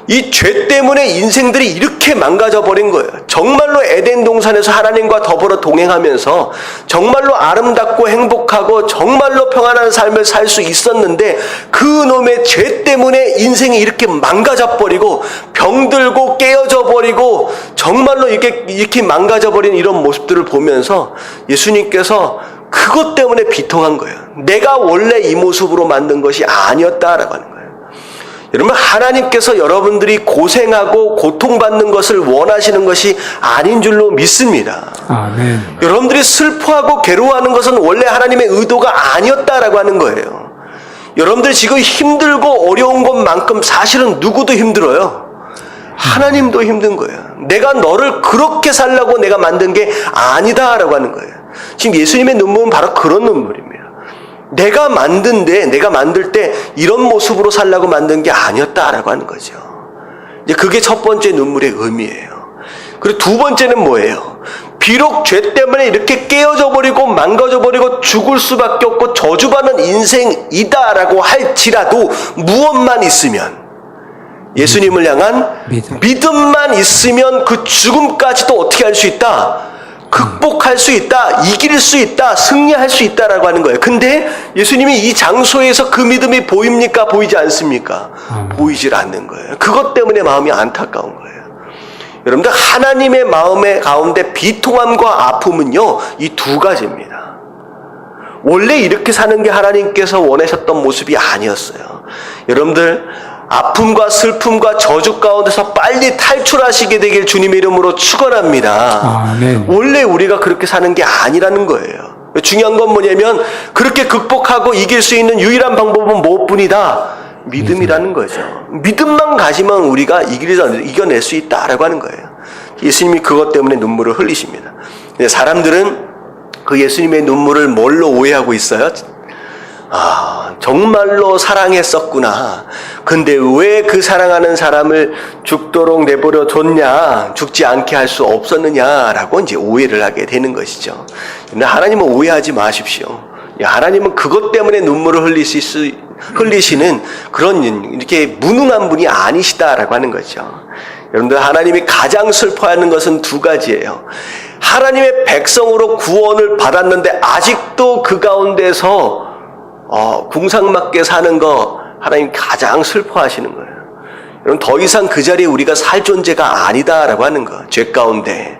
[SPEAKER 1] 이 죄 때문에 인생들이 이렇게 망가져 버린 거예요. 정말로 에덴 동산에서 하나님과 더불어 동행하면서 정말로 아름답고 행복하고 정말로 평안한 삶을 살 수 있었는데, 그 놈의 죄 때문에 인생이 이렇게 망가져 버리고 병들고 깨어져 버리고 정말로 이렇게 망가져 버린 이런 모습들을 보면서 예수님께서 그것 때문에 비통한 거예요. 내가 원래 이 모습으로 만든 것이 아니었다라고 하는 거예요. 여러분, 하나님께서 여러분들이 고생하고 고통받는 것을 원하시는 것이 아닌 줄로 믿습니다.
[SPEAKER 2] 아멘.
[SPEAKER 1] 여러분들이 슬퍼하고 괴로워하는 것은 원래 하나님의 의도가 아니었다라고 하는 거예요. 여러분들이 지금 힘들고 어려운 것만큼 사실은 누구도 힘들어요. 하나님도 힘든 거예요. 내가 너를 그렇게 살라고 내가 만든 게 아니다라고 하는 거예요. 지금 예수님의 눈물은 바로 그런 눈물입니다. 내가 만들 때 이런 모습으로 살라고 만든 게 아니었다라고 하는 거죠. 이제 그게 첫 번째 눈물의 의미예요. 그리고 두 번째는 뭐예요? 비록 죄 때문에 이렇게 깨어져 버리고 망가져 버리고 죽을 수밖에 없고 저주받는 인생이다라고 할지라도 무엇만 있으면, 예수님을 향한 믿음만 있으면 그 죽음까지도 어떻게 할 수 있다? 극복할 수 있다, 이길 수 있다, 승리할 수 있다라고 하는 거예요. 근데 예수님이 이 장소에서 그 믿음이 보입니까? 보이지 않습니까? 보이질 않는 거예요. 그것 때문에 마음이 안타까운 거예요. 여러분들, 하나님의 마음의 가운데 비통함과 아픔은요, 이 두 가지입니다. 원래 이렇게 사는 게 하나님께서 원하셨던 모습이 아니었어요. 여러분들, 아픔과 슬픔과 저주 가운데서 빨리 탈출하시게 되길 주님의 이름으로 축원합니다.
[SPEAKER 2] 아멘.
[SPEAKER 1] 원래 우리가 그렇게 사는 게 아니라는 거예요. 중요한 건 뭐냐면 그렇게 극복하고 이길 수 있는 유일한 방법은 무엇뿐이다? 믿음이라는 거죠. 믿음만 가지면 우리가 이겨낼 수 있다라고 하는 거예요. 예수님이 그것 때문에 눈물을 흘리십니다. 근데 사람들은 그 예수님의 눈물을 뭘로 오해하고 있어요? 정말로 사랑했었구나. 근데 왜 그 사랑하는 사람을 죽도록 내버려 뒀냐, 죽지 않게 할 수 없었느냐라고 이제 오해를 하게 되는 것이죠. 근데 하나님은 오해하지 마십시오. 하나님은 그것 때문에 눈물을 흘리시는 그런 이렇게 무능한 분이 아니시다라고 하는 거죠. 여러분들, 하나님이 가장 슬퍼하는 것은 두 가지예요. 하나님의 백성으로 구원을 받았는데 아직도 그 가운데서 궁상맞게 사는 거 하나님 가장 슬퍼하시는 거예요. 여러분, 더 이상 그 자리에 우리가 살 존재가 아니다라고 하는 거. 죄 가운데,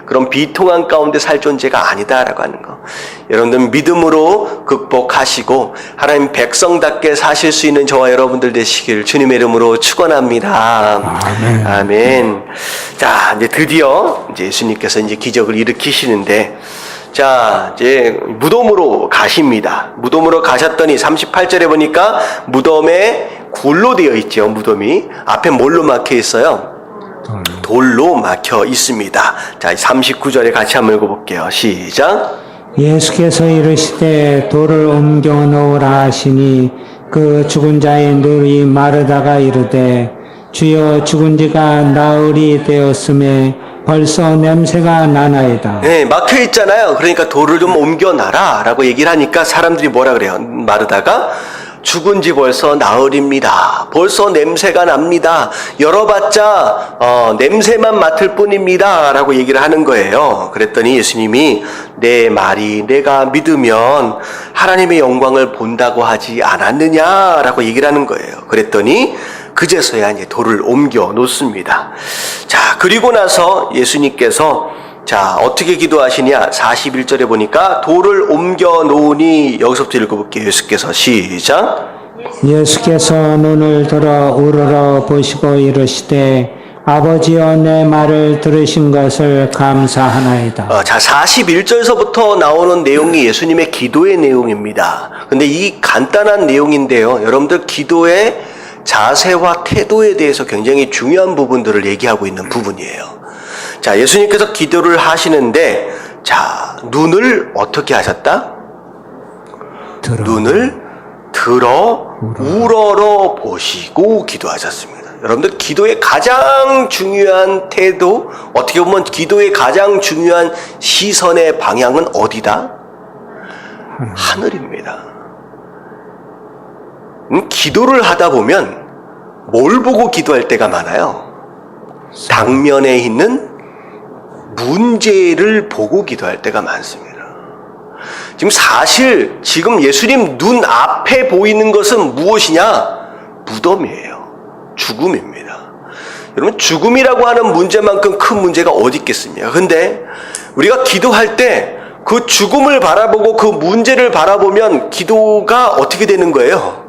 [SPEAKER 1] 그런 비통한 가운데 살 존재가 아니다라고 하는 거. 여러분들 믿음으로 극복하시고 하나님 백성답게 사실 수 있는 저와 여러분들 되시길 주님의 이름으로 축원합니다.
[SPEAKER 2] 아멘.
[SPEAKER 1] 아멘. 자, 이제 드디어 이제 예수님께서 이제 기적을 일으키시는데, 자, 이제 무덤으로 가십니다. 무덤으로 가셨더니 38절에 보니까 무덤에 굴로 되어 있죠. 무덤이 앞에 뭘로 막혀 있어요? 돌로 막혀 있습니다. 자, 39절에 같이 한번 읽어볼게요. 시작.
[SPEAKER 2] 예수께서 이르시되 돌을 옮겨 놓으라 하시니 그 죽은 자의 눈이 마르다가 이르되 주여 죽은 지가 나흘이 되었음에 벌써 냄새가 나나이다.
[SPEAKER 1] 네, 막혀 있잖아요. 그러니까 돌을 좀 옮겨놔라 라고 얘기를 하니까 사람들이 뭐라 그래요? 마르다가 죽은 지 벌써 나흘입니다. 벌써 냄새가 납니다. 열어봤자 냄새만 맡을 뿐입니다 라고 얘기를 하는 거예요. 그랬더니 예수님이 내 말이 내가 믿으면 하나님의 영광을 본다고 하지 않았느냐 라고 얘기를 하는 거예요. 그랬더니 그제서야 이제 돌을 옮겨 놓습니다. 자, 그리고 나서 예수님께서 자, 어떻게 기도하시냐? 41절에 보니까 돌을 옮겨 놓으니, 여기서부터 읽어볼게요. 예수께서 시작.
[SPEAKER 2] 예수께서 눈을 들어 우러러 보시고 이르시되 아버지여 내 말을 들으신 것을 감사하나이다.
[SPEAKER 1] 자, 41절서부터 나오는 내용이 예수님의 기도의 내용입니다. 근데 이 간단한 내용인데요. 여러분들 기도의 자세와 태도에 대해서 굉장히 중요한 부분들을 얘기하고 있는 부분이에요. 자, 예수님께서 기도를 하시는데, 자, 눈을 어떻게 하셨다? 눈을 들어 우러러 보시고 기도하셨습니다. 여러분들, 기도의 가장 중요한 태도, 어떻게 보면 기도의 가장 중요한 시선의 방향은 어디다? 하늘입니다. 기도를 하다 보면 뭘 보고 기도할 때가 많아요? 당면에 있는 문제를 보고 기도할 때가 많습니다. 지금 사실 지금 예수님 눈 앞에 보이는 것은 무엇이냐? 무덤이에요. 죽음입니다. 여러분, 죽음이라고 하는 문제만큼 큰 문제가 어디 있겠습니까? 근데 우리가 기도할 때 그 죽음을 바라보고 그 문제를 바라보면 기도가 어떻게 되는 거예요?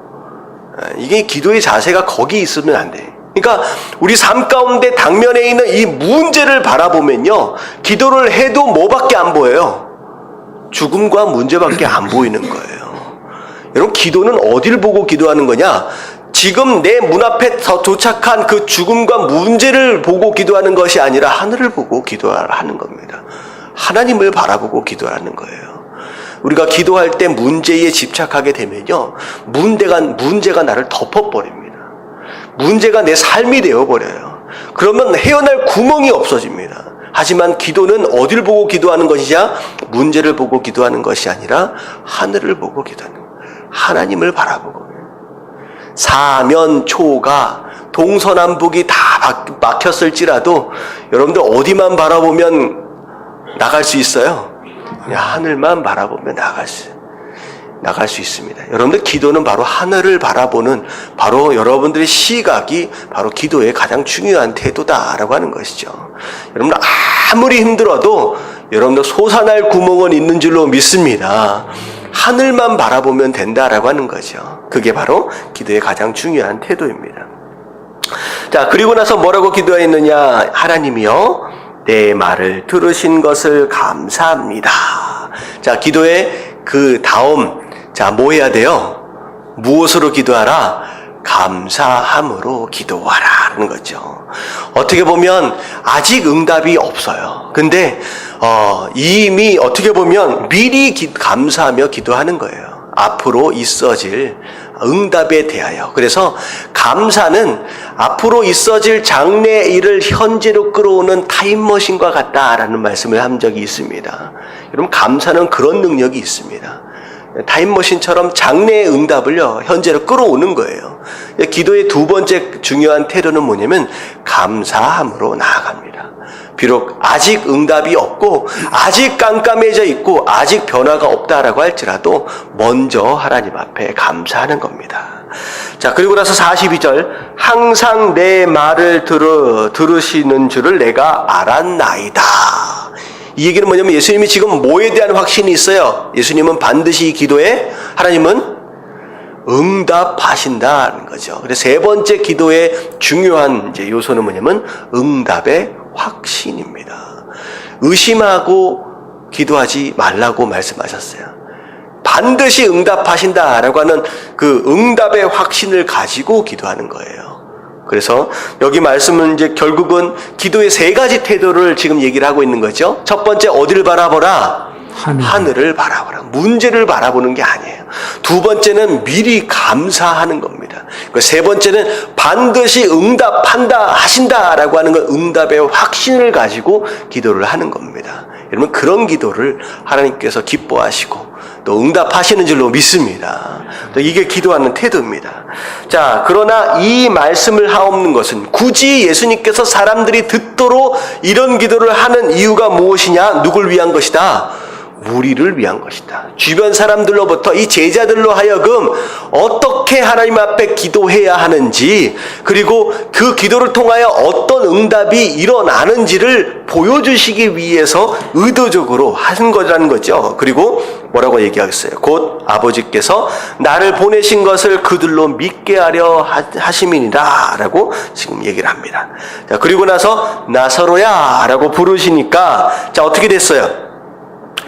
[SPEAKER 1] 이게 기도의 자세가 거기 있으면 안 돼. 그러니까 우리 삶 가운데 당면에 있는 이 문제를 바라보면요, 기도를 해도 뭐밖에 안 보여요? 죽음과 문제밖에 안 보이는 거예요. 여러분, 기도는 어디를 보고 기도하는 거냐? 지금 내 문 앞에 도착한 그 죽음과 문제를 보고 기도하는 것이 아니라 하늘을 보고 기도하는 겁니다. 하나님을 바라보고 기도하는 거예요. 우리가 기도할 때 문제에 집착하게 되면요, 문제가 나를 덮어버립니다. 문제가 내 삶이 되어버려요. 그러면 헤어날 구멍이 없어집니다. 하지만 기도는 어디를 보고 기도하는 것이냐? 문제를 보고 기도하는 것이 아니라 하늘을 보고 기도하는 거예요. 하나님을 바라보고. 사면초가 동서남북이 다 막혔을지라도 여러분들 어디만 바라보면 나갈 수 있어요? 그냥 하늘만 바라보면 나갈 수 있습니다. 여러분들, 기도는 바로 하늘을 바라보는, 바로 여러분들의 시각이 바로 기도의 가장 중요한 태도다라고 하는 것이죠. 여러분들, 아무리 힘들어도 여러분들 솟아날 구멍은 있는 줄로 믿습니다. 하늘만 바라보면 된다라고 하는 거죠. 그게 바로 기도의 가장 중요한 태도입니다. 자, 그리고 나서 뭐라고 기도했느냐? 하나님이여 내 말을 들으신 것을 감사합니다. 자, 기도의 그 다음, 자, 뭐 해야 돼요? 무엇으로 기도하라? 감사함으로 기도하라는 거죠. 어떻게 보면 아직 응답이 없어요. 근데 이미 어떻게 보면 미리 감사하며 기도하는 거예요. 앞으로 있어질 응답에 대하여. 그래서 감사는 앞으로 있어질 장래의 일을 현재로 끌어오는 타임머신과 같다라는 말씀을 한 적이 있습니다. 여러분, 감사는 그런 능력이 있습니다. 타임머신처럼 장래의 응답을요, 현재로 끌어오는 거예요. 기도의 두 번째 중요한 태도는 뭐냐면 감사함으로 나아갑니다. 비록 아직 응답이 없고 아직 깜깜해져 있고 아직 변화가 없다라고 할지라도 먼저 하나님 앞에 감사하는 겁니다. 자, 그리고 나서 42절, 항상 내 말을 들으시는 줄을 내가 알았나이다. 이 얘기는 뭐냐면 예수님이 지금 뭐에 대한 확신이 있어요? 예수님은 반드시 이 기도에 하나님은 응답하신다는 거죠. 그래서 세 번째 기도의 중요한 요소는 뭐냐면 응답의 확신입니다. 의심하고 기도하지 말라고 말씀하셨어요. 반드시 응답하신다라고 하는 그 응답의 확신을 가지고 기도하는 거예요. 그래서 여기 말씀은 이제 결국은 기도의 세 가지 태도를 지금 얘기를 하고 있는 거죠. 첫 번째, 어디를 바라보라? 하늘을 바라보라. 문제를 바라보는 게 아니에요. 두 번째는 미리 감사하는 겁니다. 세 번째는 반드시 응답한다, 하신다라고 하는 건 응답의 확신을 가지고 기도를 하는 겁니다. 여러분, 그런 기도를 하나님께서 기뻐하시고 또 응답하시는 줄로 믿습니다. 또 이게 기도하는 태도입니다. 자, 그러나 이 말씀을 하옵는 것은 굳이 예수님께서 사람들이 듣도록 이런 기도를 하는 이유가 무엇이냐? 누굴 위한 것이다? 우리를 위한 것이다. 주변 사람들로부터 이 제자들로 하여금 어떻게 하나님 앞에 기도해야 하는지, 그리고 그 기도를 통하여 어떤 응답이 일어나는지를 보여주시기 위해서 의도적으로 하신 거라는 거죠. 그리고 뭐라고 얘기하겠어요? 곧 아버지께서 나를 보내신 것을 그들로 믿게 하려 하심이니라 라고 지금 얘기를 합니다. 자, 그리고 나서 나사로야 라고 부르시니까, 자, 어떻게 됐어요?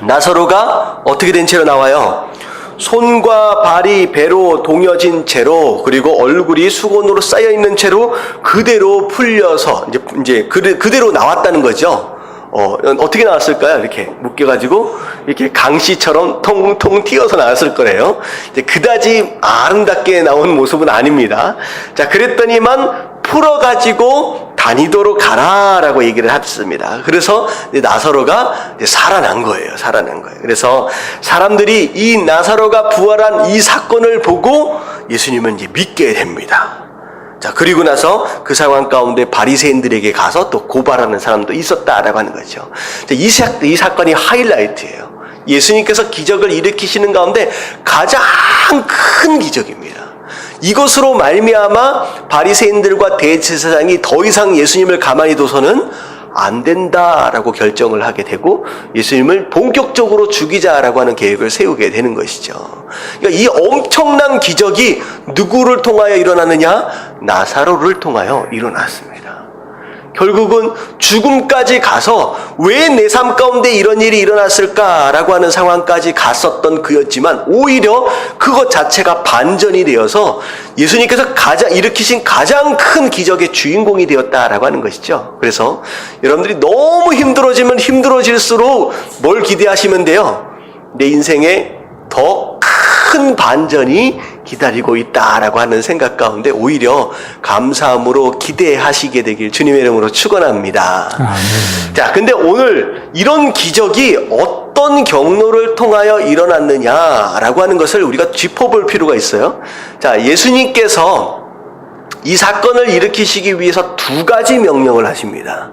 [SPEAKER 1] 나사로가 어떻게 된 채로 나와요? 손과 발이 배로 동여진 채로, 그리고 얼굴이 수건으로 쌓여 있는 채로 그대로 풀려서 이제 그대로 나왔다는 거죠. 어떻게 나왔을까요? 이렇게 묶여가지고 이렇게 강씨처럼 통통 튀어서 나왔을 거래요. 이제 그다지 아름답게 나온 모습은 아닙니다. 자, 그랬더니만 풀어가지고 다니도록 가라라고 얘기를 했습니다. 그래서 나사로가 살아난 거예요. 살아난 거예요. 그래서 사람들이 이 나사로가 부활한 이 사건을 보고 예수님은 이제 믿게 됩니다. 자, 그리고 나서 그 상황 가운데 바리새인들에게 가서 또 고발하는 사람도 있었다라고 하는 거죠. 자, 이 사건이 하이라이트예요. 예수님께서 기적을 일으키시는 가운데 가장 큰 기적입니다. 이것으로 말미암아 바리새인들과 대제사장이 더 이상 예수님을 가만히 둬서는 안 된다라고 결정을 하게 되고 예수님을 본격적으로 죽이자라고 하는 계획을 세우게 되는 것이죠. 그러니까 이 엄청난 기적이 누구를 통하여 일어나느냐? 나사로를 통하여 일어났습니다. 결국은 죽음까지 가서 왜 내 삶 가운데 이런 일이 일어났을까라고 하는 상황까지 갔었던 그였지만 오히려 그것 자체가 반전이 되어서 예수님께서 일으키신 가장 큰 기적의 주인공이 되었다라고 하는 것이죠. 그래서 여러분들이 너무 힘들어지면 힘들어질수록 뭘 기대하시면 돼요? 내 인생에 더 큰 반전이 기다리고 있다라고 하는 생각 가운데 오히려 감사함으로 기대하시게 되길 주님의 이름으로 축원합니다. 자, 근데 오늘 이런 기적이 어떤 경로를 통하여 일어났느냐라고 하는 것을 우리가 짚어볼 필요가 있어요. 자, 예수님께서 이 사건을 일으키시기 위해서 두 가지 명령을 하십니다.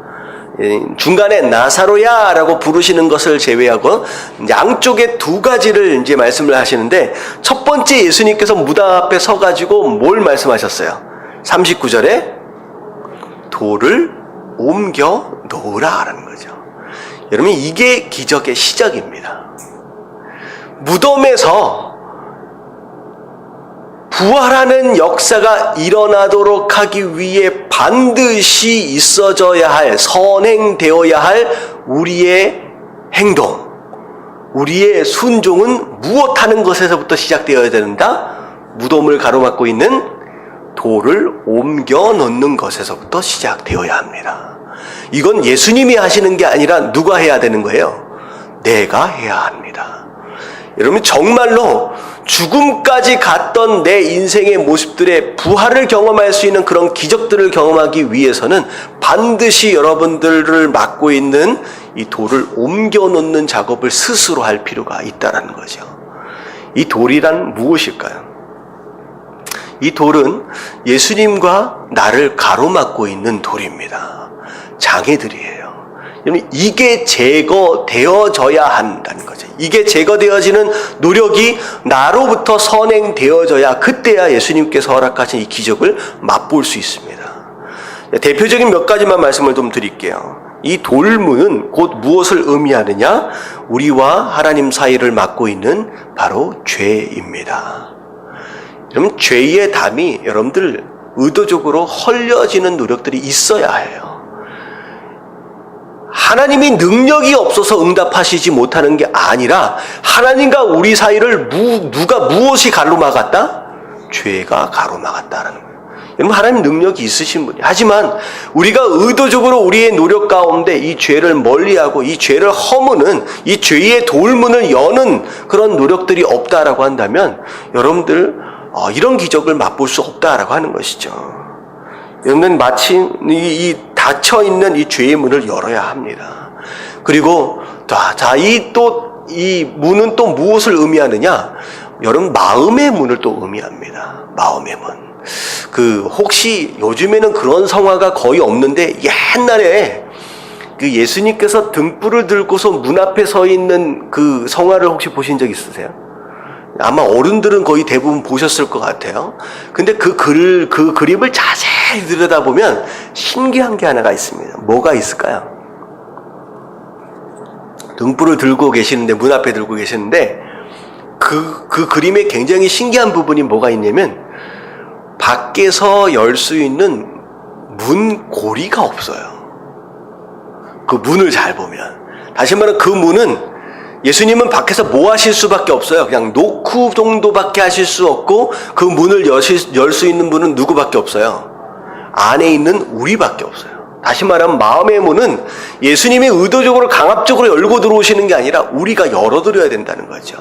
[SPEAKER 1] 중간에 나사로야 라고 부르시는 것을 제외하고 양쪽에 두 가지를 이제 말씀을 하시는데, 첫 번째 예수님께서 무덤 앞에 서가지고 뭘 말씀하셨어요? 39절에 돌을 옮겨 놓으라 라는 거죠. 여러분, 이게 기적의 시작입니다. 무덤에서 부활하는 역사가 일어나도록 하기 위해 반드시 있어져야 할, 선행되어야 할 우리의 행동, 우리의 순종은 무엇하는 것에서부터 시작되어야 된다? 무덤을 가로막고 있는 돌을 옮겨 놓는 것에서부터 시작되어야 합니다. 이건 예수님이 하시는 게 아니라 누가 해야 되는 거예요? 내가 해야 합니다. 여러분, 정말로 죽음까지 갔던 내 인생의 모습들의 부활을 경험할 수 있는 그런 기적들을 경험하기 위해서는 반드시 여러분들을 맡고 있는 이 돌을 옮겨 놓는 작업을 스스로 할 필요가 있다는 거죠. 이 돌이란 무엇일까요? 이 돌은 예수님과 나를 가로막고 있는 돌입니다. 장애들이에요. 이게 제거되어져야 한다는 거죠. 이게 제거되어지는 노력이 나로부터 선행되어져야 그때야 예수님께서 허락하신 이 기적을 맛볼 수 있습니다. 대표적인 몇 가지만 말씀을 좀 드릴게요. 이 돌문은 곧 무엇을 의미하느냐? 우리와 하나님 사이를 막고 있는 바로 죄입니다. 여러분, 죄의 담이 여러분들 의도적으로 헐려지는 노력들이 있어야 해요. 하나님이 능력이 없어서 응답하시지 못하는 게 아니라 하나님과 우리 사이를 누가 무엇이 가로막았다? 죄가 가로막았다라는 거예요. 여러분, 하나님 능력이 있으신 분이에요. 하지만 우리가 의도적으로 우리의 노력 가운데 이 죄를 멀리하고 이 죄를 허무는 이 죄의 돌문을 여는 그런 노력들이 없다라고 한다면 여러분들 이런 기적을 맛볼 수 없다라고 하는 것이죠. 여러분, 마치 이 닫혀있는 이 죄의 문을 열어야 합니다. 그리고 이 문은 또 무엇을 의미하느냐? 여러분, 마음의 문을 또 의미합니다. 마음의 문. 혹시 요즘에는 그런 성화가 거의 없는데 옛날에 예수님께서 등불을 들고서 문 앞에 서 있는 그 성화를 혹시 보신 적 있으세요? 아마 어른들은 거의 대부분 보셨을 것 같아요. 근데 그 그림을 자세히 들여다보면 신기한 게 하나가 있습니다. 뭐가 있을까요? 등불을 들고 계시는데, 문 앞에 들고 계시는데, 그 그림에 굉장히 신기한 부분이 뭐가 있냐면, 밖에서 열 수 있는 문 고리가 없어요. 그 문을 잘 보면. 다시 말하면 그 문은 예수님은 밖에서 뭐 하실 수밖에 없어요. 그냥 놓고 정도밖에 하실 수 없고 그 문을 열 수 있는 분은 누구밖에 없어요. 안에 있는 우리밖에 없어요. 다시 말하면 마음의 문은 예수님이 의도적으로 강압적으로 열고 들어오시는 게 아니라 우리가 열어드려야 된다는 거죠.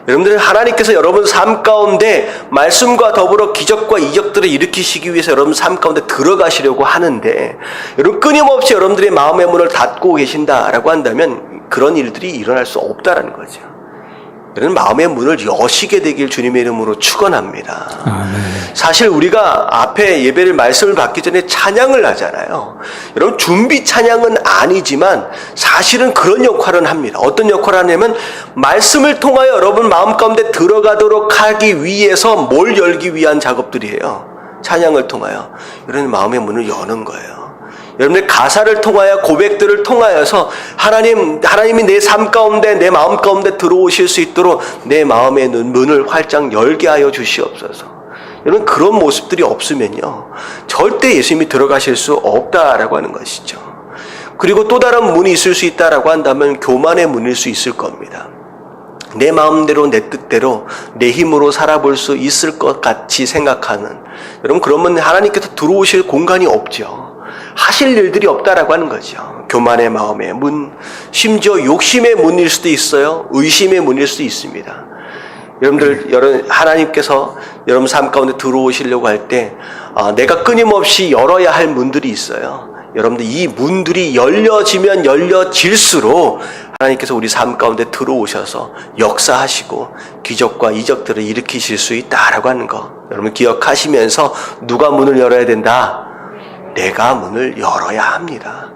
[SPEAKER 1] 여러분들, 하나님께서 여러분 삶 가운데 말씀과 더불어 기적과 이적들을 일으키시기 위해서 여러분 삶 가운데 들어가시려고 하는데, 여러분 끊임없이 여러분들의 마음의 문을 닫고 계신다라고 한다면 그런 일들이 일어날 수 없다라는 거죠. 여러분, 마음의 문을 여시게 되길 주님의 이름으로 축원합니다.
[SPEAKER 2] 아멘.
[SPEAKER 1] 사실 우리가 앞에 예배를 말씀을 받기 전에 찬양을 하잖아요. 여러분, 준비 찬양은 아니지만 사실은 그런 역할은 합니다. 어떤 역할을 하냐면 말씀을 통하여 여러분 마음 가운데 들어가도록 하기 위해서 뭘 열기 위한 작업들이에요. 찬양을 통하여 여러분 마음의 문을 여는 거예요. 여러분들 가사를 통하여 고백들을 통하여서 하나님이 내 삶 가운데 내 마음 가운데 들어오실 수 있도록 내 마음의 문을 활짝 열게 하여 주시옵소서. 여러분, 그런 모습들이 없으면요 절대 예수님이 들어가실 수 없다라고 하는 것이죠. 그리고 또 다른 문이 있을 수 있다라고 한다면 교만의 문일 수 있을 겁니다. 내 마음대로 내 뜻대로 내 힘으로 살아볼 수 있을 것 같이 생각하는, 여러분, 그러면 하나님께서 들어오실 공간이 없죠. 하실 일들이 없다라고 하는 거죠. 교만의 마음의 문, 심지어 욕심의 문일 수도 있어요. 의심의 문일 수도 있습니다. 여러분들, 하나님께서 여러분 삶 가운데 들어오시려고 할 때 내가 끊임없이 열어야 할 문들이 있어요. 여러분들, 이 문들이 열려지면 열려질수록 하나님께서 우리 삶 가운데 들어오셔서 역사하시고 기적과 이적들을 일으키실 수 있다라고 하는 거 여러분 기억하시면서, 누가 문을 열어야 된다? 내가 문을 열어야 합니다.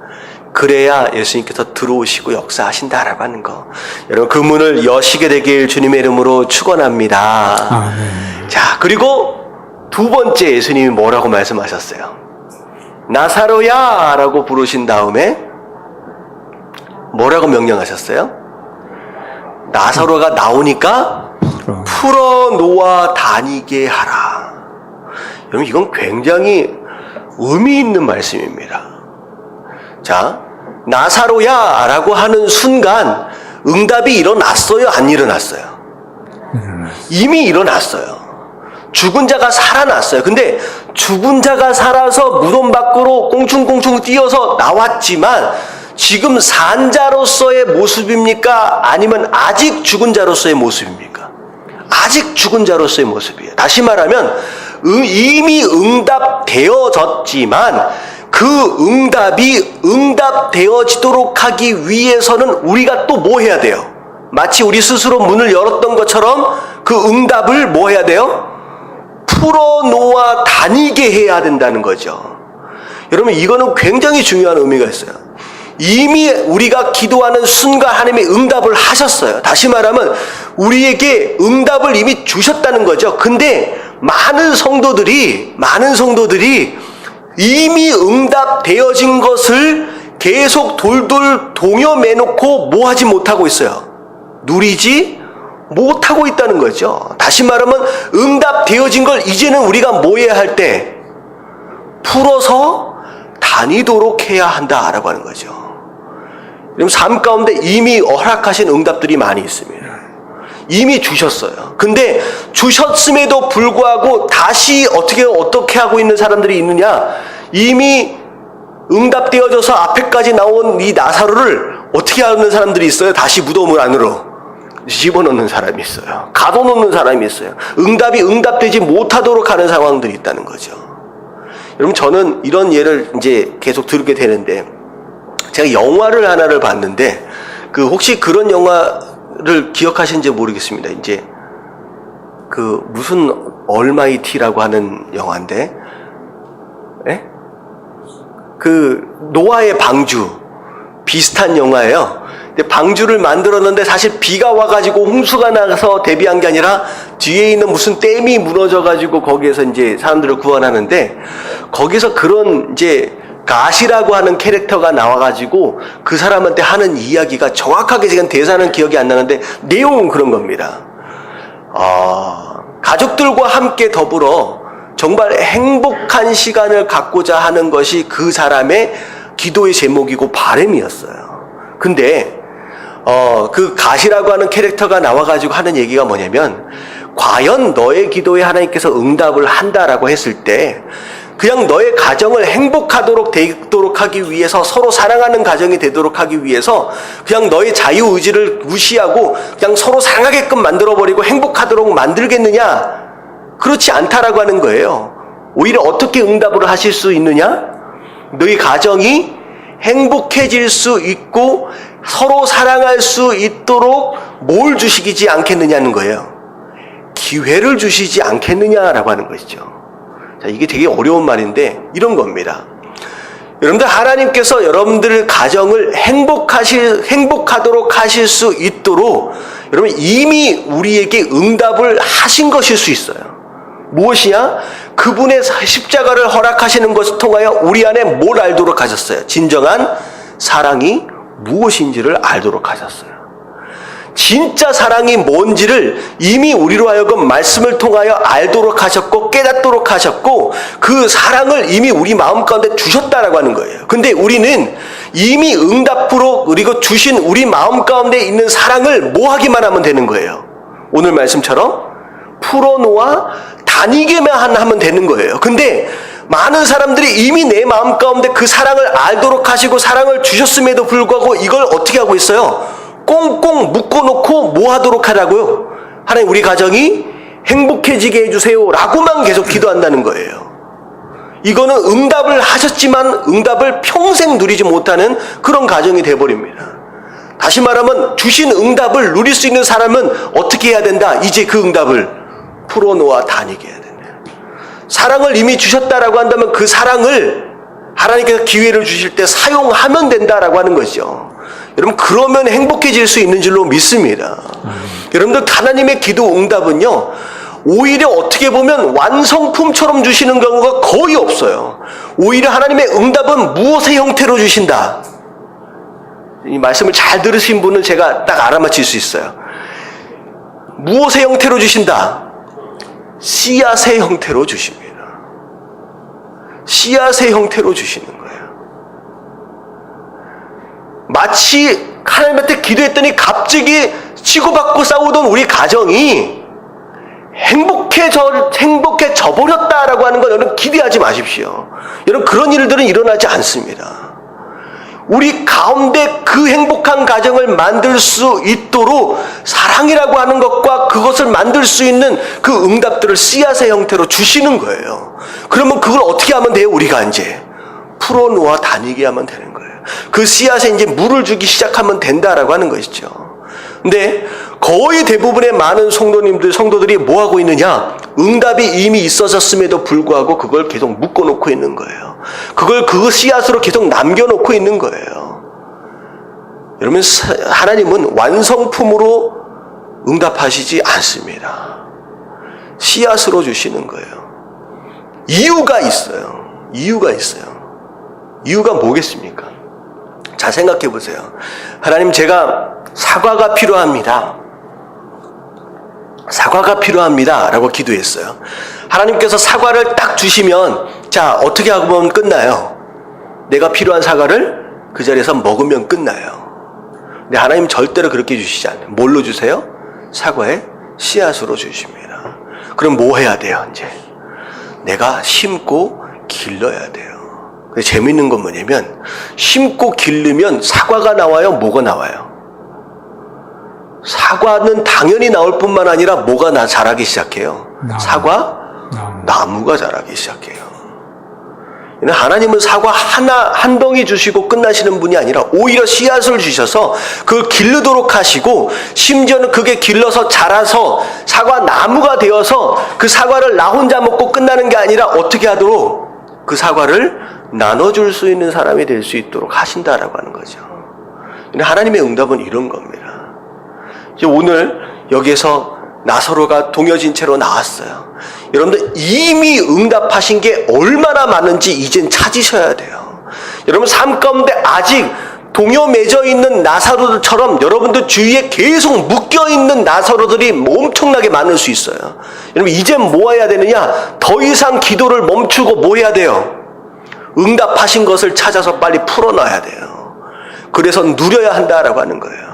[SPEAKER 1] 그래야 예수님께서 들어오시고 역사하신다라고 하는 거, 여러분 그 문을 여시게 되길 주님의 이름으로 축원합니다.
[SPEAKER 2] 아멘.
[SPEAKER 1] 자, 그리고 두 번째 예수님이 뭐라고 말씀하셨어요? 나사로야 라고 부르신 다음에 뭐라고 명령하셨어요? 나사로가 나오니까 풀어 놓아 다니게 하라. 여러분, 이건 굉장히 의미 있는 말씀입니다. 자, 나사로야 라고 하는 순간 응답이 일어났어요? 안 일어났어요? 이미 일어났어요. 죽은 자가 살아났어요. 근데 죽은 자가 살아서 무덤 밖으로 꽁충꽁충 뛰어서 나왔지만 지금 산 자로서의 모습입니까? 아니면 아직 죽은 자로서의 모습입니까? 아직 죽은 자로서의 모습이에요. 다시 말하면 이미 응답되어졌지만 그 응답이 응답되어지도록 하기 위해서는 우리가 또 뭐 해야 돼요? 마치 우리 스스로 문을 열었던 것처럼 그 응답을 뭐 해야 돼요? 풀어놓아 다니게 해야 된다는 거죠. 여러분, 이거는 굉장히 중요한 의미가 있어요. 이미 우리가 기도하는 순간 하나님이 응답을 하셨어요. 다시 말하면 우리에게 응답을 이미 주셨다는 거죠. 근데 많은 성도들이 이미 응답되어진 것을 계속 돌돌 동여매놓고 뭐 하지 못하고 있어요? 누리지 못하고 있다는 거죠. 다시 말하면 응답되어진 걸 이제는 우리가 뭐 해야 할 때? 풀어서 다니도록 해야 한다라고 하는 거죠. 여러분, 삶 가운데 이미 허락하신 응답들이 많이 있습니다. 이미 주셨어요. 근데 주셨음에도 불구하고 다시 어떻게 하고 있는 사람들이 있느냐? 이미 응답되어져서 앞에까지 나온 이 나사로를 어떻게 하는 사람들이 있어요? 다시 무덤 안으로 집어넣는 사람이 있어요. 가둬놓는 사람이 있어요. 응답이 응답되지 못하도록 하는 상황들이 있다는 거죠. 여러분, 저는 이런 예를 이제 계속 들게 되는데, 제가 영화를 하나를 봤는데, 혹시 그런 영화를 기억하시는지 모르겠습니다. 이제, 무슨 얼마이티라고 하는 영화인데, 예? 노아의 방주, 비슷한 영화예요. 근데 방주를 만들었는데 사실 비가 와가지고 홍수가 나서 대비한 게 아니라 뒤에 있는 무슨 댐이 무너져가지고 거기에서 이제 사람들을 구원하는데, 거기서 그런 이제 가시라고 하는 캐릭터가 나와가지고 그 사람한테 하는 이야기가 정확하게 지금 대사는 기억이 안 나는데 내용은 그런 겁니다. 가족들과 함께 더불어 정말 행복한 시간을 갖고자 하는 것이 그 사람의 기도의 제목이고 바람이었어요. 근데 그 가시라고 하는 캐릭터가 나와가지고 하는 얘기가 뭐냐면, 과연 너의 기도에 하나님께서 응답을 한다라고 했을 때 그냥 너의 가정을 행복하도록 되도록 하기 위해서, 서로 사랑하는 가정이 되도록 하기 위해서 그냥 너의 자유의지를 무시하고 그냥 서로 사랑하게끔 만들어버리고 행복하도록 만들겠느냐? 그렇지 않다라고 하는 거예요. 오히려 어떻게 응답을 하실 수 있느냐? 너희 가정이 행복해질 수 있고 서로 사랑할 수 있도록 뭘 주시지 않겠느냐는 거예요. 기회를 주시지 않겠느냐라고 하는 것이죠. 자, 이게 되게 어려운 말인데 이런 겁니다. 여러분들, 하나님께서 여러분들의 가정을 행복하도록 하실 수 있도록 여러분 이미 우리에게 응답을 하신 것일 수 있어요. 무엇이냐? 그분의 십자가를 허락하시는 것을 통하여 우리 안에 뭘 알도록 하셨어요? 진정한 사랑이 무엇인지를 알도록 하셨어요. 진짜 사랑이 뭔지를 이미 우리로 하여금 말씀을 통하여 알도록 하셨고 깨닫도록 하셨고, 그 사랑을 이미 우리 마음 가운데 주셨다라고 하는 거예요. 근데 우리는 이미 응답으로 그리고 주신 우리 마음 가운데 있는 사랑을 뭐 하기만 하면 되는 거예요? 오늘 말씀처럼 풀어놓아 다니게만 하면 되는 거예요. 근데 많은 사람들이 이미 내 마음 가운데 그 사랑을 알도록 하시고 사랑을 주셨음에도 불구하고 이걸 어떻게 하고 있어요? 꽁꽁 묶어놓고 뭐 하도록 하라고요? 하나님, 우리 가정이 행복해지게 해주세요 라고만 계속 기도한다는 거예요. 이거는 응답을 하셨지만 응답을 평생 누리지 못하는 그런 가정이 돼버립니다. 다시 말하면 주신 응답을 누릴 수 있는 사람은 어떻게 해야 된다? 이제 그 응답을 풀어놓아 다니게 해야 된다. 사랑을 이미 주셨다라고 한다면 그 사랑을 하나님께서 기회를 주실 때 사용하면 된다라고 하는 것이죠. 여러분, 그러면 행복해질 수 있는 줄로 믿습니다. 여러분들, 하나님의 기도 응답은요, 오히려 어떻게 보면 완성품처럼 주시는 경우가 거의 없어요. 오히려 하나님의 응답은 무엇의 형태로 주신다? 이 말씀을 잘 들으신 분은 제가 딱 알아맞힐 수 있어요. 무엇의 형태로 주신다? 씨앗의 형태로 주십니다. 씨앗의 형태로 주시는 거예요. 마치 하나님한테 기도했더니 갑자기 치고받고 싸우던 우리 가정이 행복해져 버렸다라고 하는 건 여러분 기대하지 마십시오. 여러분 그런 일들은 일어나지 않습니다. 우리 가운데 그 행복한 가정을 만들 수 있도록 사랑이라고 하는 것과 그것을 만들 수 있는 그 응답들을 씨앗의 형태로 주시는 거예요. 그러면 그걸 어떻게 하면 돼요? 우리가 이제 풀어놓아 다니게 하면 되는 거예요. 그 씨앗에 이제 물을 주기 시작하면 된다라고 하는 것이죠. 근데 거의 대부분의 많은 성도들이 뭐 하고 있느냐? 응답이 이미 있어졌음에도 불구하고 그걸 계속 묶어놓고 있는 거예요. 그걸 그 씨앗으로 계속 남겨놓고 있는 거예요. 여러분, 하나님은 완성품으로 응답하시지 않습니다. 씨앗으로 주시는 거예요. 이유가 있어요. 이유가 뭐겠습니까? 자, 생각해 보세요. 하나님, 제가 사과가 필요합니다. 라고 기도했어요. 하나님께서 사과를 딱 주시면, 자, 어떻게 하면 끝나요? 내가 필요한 사과를 그 자리에서 먹으면 끝나요. 근데 하나님 절대로 그렇게 주시지 않아요. 뭘로 주세요? 사과의 씨앗으로 주십니다. 그럼 뭐 해야 돼요, 이제? 내가 심고 길러야 돼요. 근데 재밌는 건 뭐냐면, 심고 기르면 사과가 나와요? 뭐가 나와요? 사과는 당연히 나올 뿐만 아니라 뭐가 자라기 시작해요? 나무가 자라기 시작해요. 하나님은 사과 한 덩이 주시고 끝나시는 분이 아니라 오히려 씨앗을 주셔서 그걸 기르도록 하시고, 심지어는 그게 길러서 자라서 사과 나무가 되어서 그 사과를 나 혼자 먹고 끝나는 게 아니라 어떻게 하도록 그 사과를 나눠줄 수 있는 사람이 될 수 있도록 하신다라고 하는 거죠. 하나님의 응답은 이런 겁니다. 오늘 여기에서 나사로가 동여진 채로 나왔어요. 여러분들 이미 응답하신 게 얼마나 많은지 이젠 찾으셔야 돼요. 여러분 삶 가운데 아직 동요 맺어 있는 나사로들처럼 여러분들 주위에 계속 묶여 있는 나사로들이 엄청나게 많을 수 있어요. 여러분 이젠 뭐 해야 되느냐? 더 이상 기도를 멈추고 뭐 해야 돼요? 응답하신 것을 찾아서 빨리 풀어놔야 돼요. 그래서 누려야 한다라고 하는 거예요.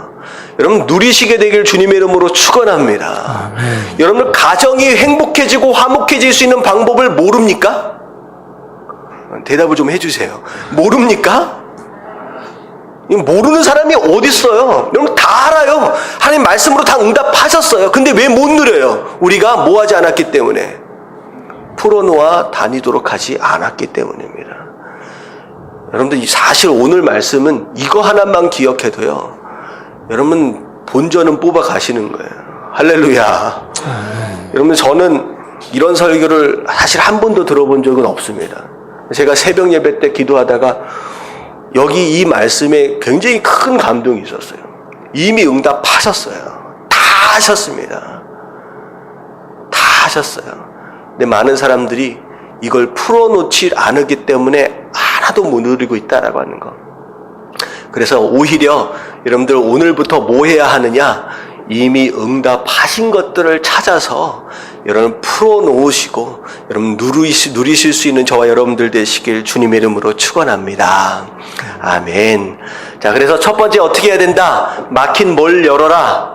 [SPEAKER 1] 여러분 누리시게 되길 주님의 이름으로 축원합니다. 여러분 가정이 행복해지고 화목해질 수 있는 방법을 모릅니까? 대답을 좀 해주세요. 모릅니까? 모르는 사람이 어디 있어요? 여러분 다 알아요. 하나님 말씀으로 다 응답하셨어요. 근데 왜 못 누려요? 우리가 뭐 하지 않았기 때문에, 풀어놓아 다니도록 하지 않았기 때문입니다. 여러분들 사실 오늘 말씀은 이거 하나만 기억해도요, 여러분 본전은 뽑아 가시는 거예요. 할렐루야. 여러분 저는 이런 설교를 사실 한 번도 들어본 적은 없습니다. 제가 새벽 예배 때 기도하다가 여기 이 말씀에 굉장히 큰 감동이 있었어요. 이미 응답하셨어요. 다 하셨습니다. 다 하셨어요. 근데 많은 사람들이 이걸 풀어놓지 않았기 때문에 하나도 못 누리고 있다라고 하는 거. 그래서 오히려 여러분들 오늘부터 뭐 해야 하느냐? 이미 응답하신 것들을 찾아서 여러분 풀어놓으시고 여러분 누리실 수 있는 저와 여러분들 되시길 주님의 이름으로 축원합니다. 아멘. 자, 그래서 첫 번째 어떻게 해야 된다? 막힌 뭘 열어라?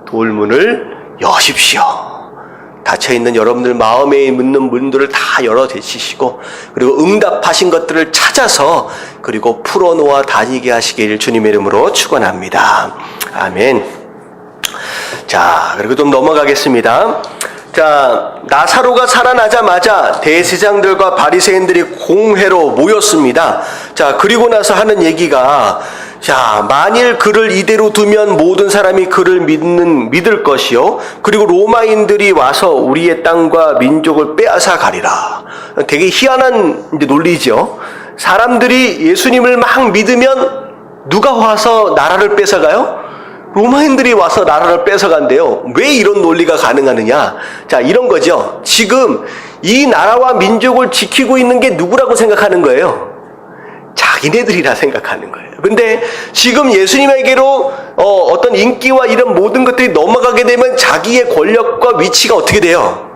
[SPEAKER 1] 돌문을 여십시오. 닫혀있는 여러분들 마음에 있는 문들을 다 열어 제치시고, 그리고 응답하신 것들을 찾아서 그리고 풀어놓아 다니게 하시길 주님의 이름으로 축원합니다. 아멘. 자, 그리고 좀 넘어가겠습니다. 자, 나사로가 살아나자마자 대제사장들과 바리새인들이 공회로 모였습니다. 자, 그리고 나서 하는 얘기가, 자, 만일 그를 이대로 두면 모든 사람이 그를 믿을 것이요, 그리고 로마인들이 와서 우리의 땅과 민족을 빼앗아 가리라. 되게 희한한 논리죠. 사람들이 예수님을 막 믿으면 누가 와서 나라를 뺏어가요? 로마인들이 와서 나라를 뺏어간대요. 왜 이런 논리가 가능하느냐? 자, 이런 거죠. 지금 이 나라와 민족을 지키고 있는 게 누구라고 생각하는 거예요? 자기네들이라 생각하는 거예요. 근데 지금 예수님에게로 어떤 인기와 이런 모든 것들이 넘어가게 되면 자기의 권력과 위치가 어떻게 돼요?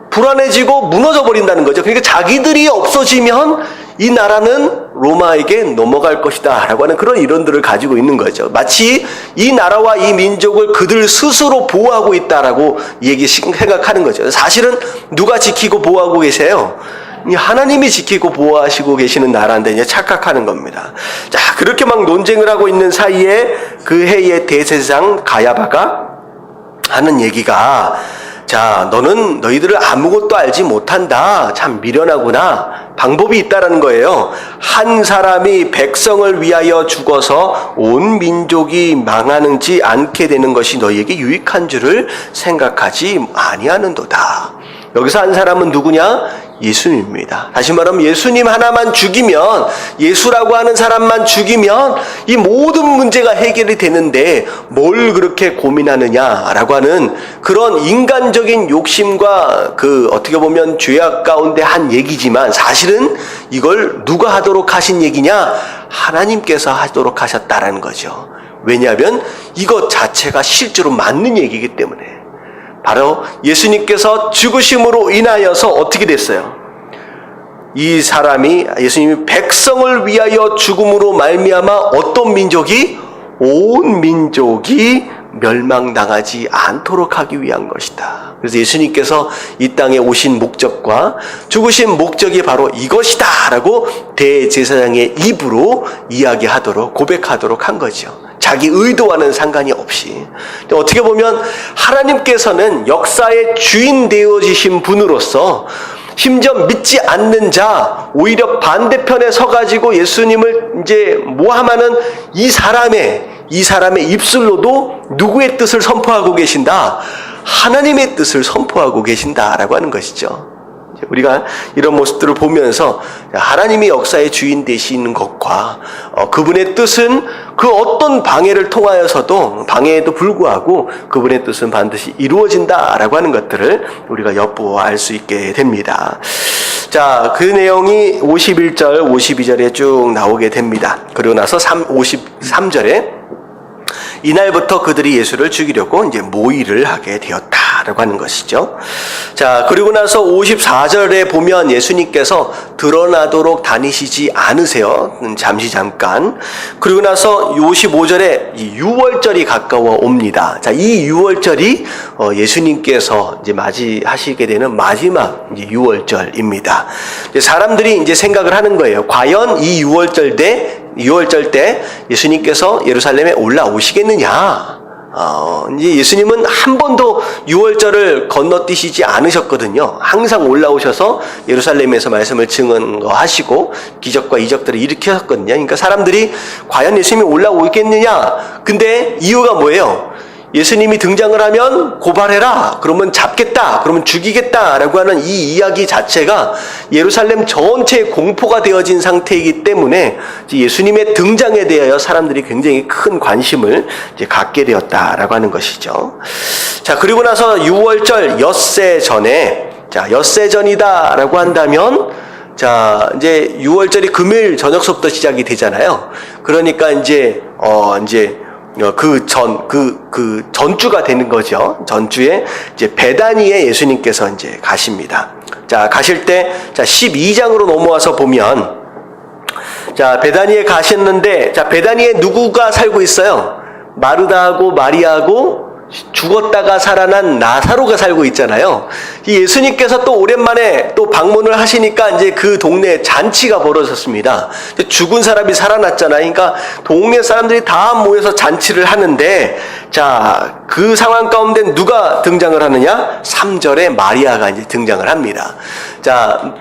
[SPEAKER 1] 불안해지고 무너져 버린다는 거죠. 그러니까 자기들이 없어지면 이 나라는 로마에게 넘어갈 것이다 라고 하는 그런 이론들을 가지고 있는 거죠. 마치 이 나라와 이 민족을 그들 스스로 보호하고 있다라고 생각하는 거죠. 사실은 누가 지키고 보호하고 계세요? 하나님이 지키고 보호하시고 계시는 나라인데 이제 착각하는 겁니다. 자, 그렇게 막 논쟁을 하고 있는 사이에 그 해의 대제사장 가야바가 하는 얘기가, 자, 너희들을 아무것도 알지 못한다. 참 미련하구나. 방법이 있다라는 거예요. 한 사람이 백성을 위하여 죽어서 온 민족이 망하는지 않게 되는 것이 너희에게 유익한 줄을 생각하지 아니하는도다. 여기서 한 사람은 누구냐? 예수님입니다. 다시 말하면 예수님 하나만 죽이면, 예수라고 하는 사람만 죽이면 이 모든 문제가 해결이 되는데 뭘 그렇게 고민하느냐라고 하는 그런 인간적인 욕심과 어떻게 보면 죄악 가운데 한 얘기지만, 사실은 이걸 누가 하도록 하신 얘기냐? 하나님께서 하도록 하셨다라는 거죠. 왜냐하면 이것 자체가 실제로 맞는 얘기이기 때문에. 바로 예수님께서 죽으심으로 인하여서 어떻게 됐어요? 이 사람이, 예수님이 백성을 위하여 죽음으로 말미암아 어떤 민족이? 온 민족이 멸망당하지 않도록 하기 위한 것이다. 그래서 예수님께서 이 땅에 오신 목적과 죽으신 목적이 바로 이것이다 라고 대제사장의 입으로 이야기하도록, 고백하도록 한 거죠. 자기 의도와는 상관이 없이. 어떻게 보면 하나님께서는 역사의 주인 되어지신 분으로서 심지어 믿지 않는 자, 오히려 반대편에 서가지고 예수님을 이제 모함하는 이 사람의 입술로도 누구의 뜻을 선포하고 계신다? 하나님의 뜻을 선포하고 계신다라고 하는 것이죠. 우리가 이런 모습들을 보면서 하나님이 역사의 주인 되시는 것과 그분의 뜻은 그 어떤 방해를 통하여서도, 방해에도 불구하고 그분의 뜻은 반드시 이루어진다라고 하는 것들을 우리가 엿보아 알 수 있게 됩니다. 자, 그 내용이 51절, 52절에 쭉 나오게 됩니다. 그리고 나서 53절에 이날부터 그들이 예수를 죽이려고 이제 모의를 하게 되었다라고 하는 것이죠. 자, 그리고 나서 54절에 보면 예수님께서 드러나도록 다니시지 않으세요. 잠깐. 그리고 나서 55절에 유월절이 가까워 옵니다. 자, 이 유월절이 예수님께서 이제 맞이하시게 되는 마지막 이제 유월절입니다. 사람들이 이제 생각을 하는 거예요. 과연 이 유월절 때 예수님께서 예루살렘에 올라오시겠느냐? 이제 예수님은 한 번도 유월절을 건너뛰시지 않으셨거든요. 항상 올라오셔서 예루살렘에서 말씀을 증언하시고 기적과 이적들을 일으키셨거든요. 그러니까 사람들이 과연 예수님이 올라오겠느냐? 근데 이유가 뭐예요? 예수님이 등장을 하면 고발해라. 그러면 잡겠다. 그러면 죽이겠다. 라고 하는 이 이야기 자체가 예루살렘 전체에 공포가 되어진 상태이기 때문에 예수님의 등장에 대하여 사람들이 굉장히 큰 관심을 이제 갖게 되었다라고 하는 것이죠. 자, 그리고 나서 6월절 엿새 전에, 자, 엿새 전이다 라고 한다면, 자, 이제 6월절이 금요일 저녁서부터 시작이 되잖아요. 그러니까 이제 전주가 되는 거죠. 전주에 이제 베다니에 예수님께서 이제 가십니다. 자, 가실 때, 자, 12장으로 넘어와서 보면, 자, 베다니에 가셨는데, 자, 베다니에 누구가 살고 있어요? 마르다하고 마리아하고 죽었다가 살아난 나사로가 살고 있잖아요. 이 예수님께서 또 오랜만에 또 방문을 하시니까 이제 그 동네에 잔치가 벌어졌습니다. 죽은 사람이 살아났잖아요. 그러니까 동네 사람들이 다 모여서 잔치를 하는데, 자, 그 상황 가운데 누가 등장을 하느냐? 3절에 마리아가 이제 등장을 합니다. 자,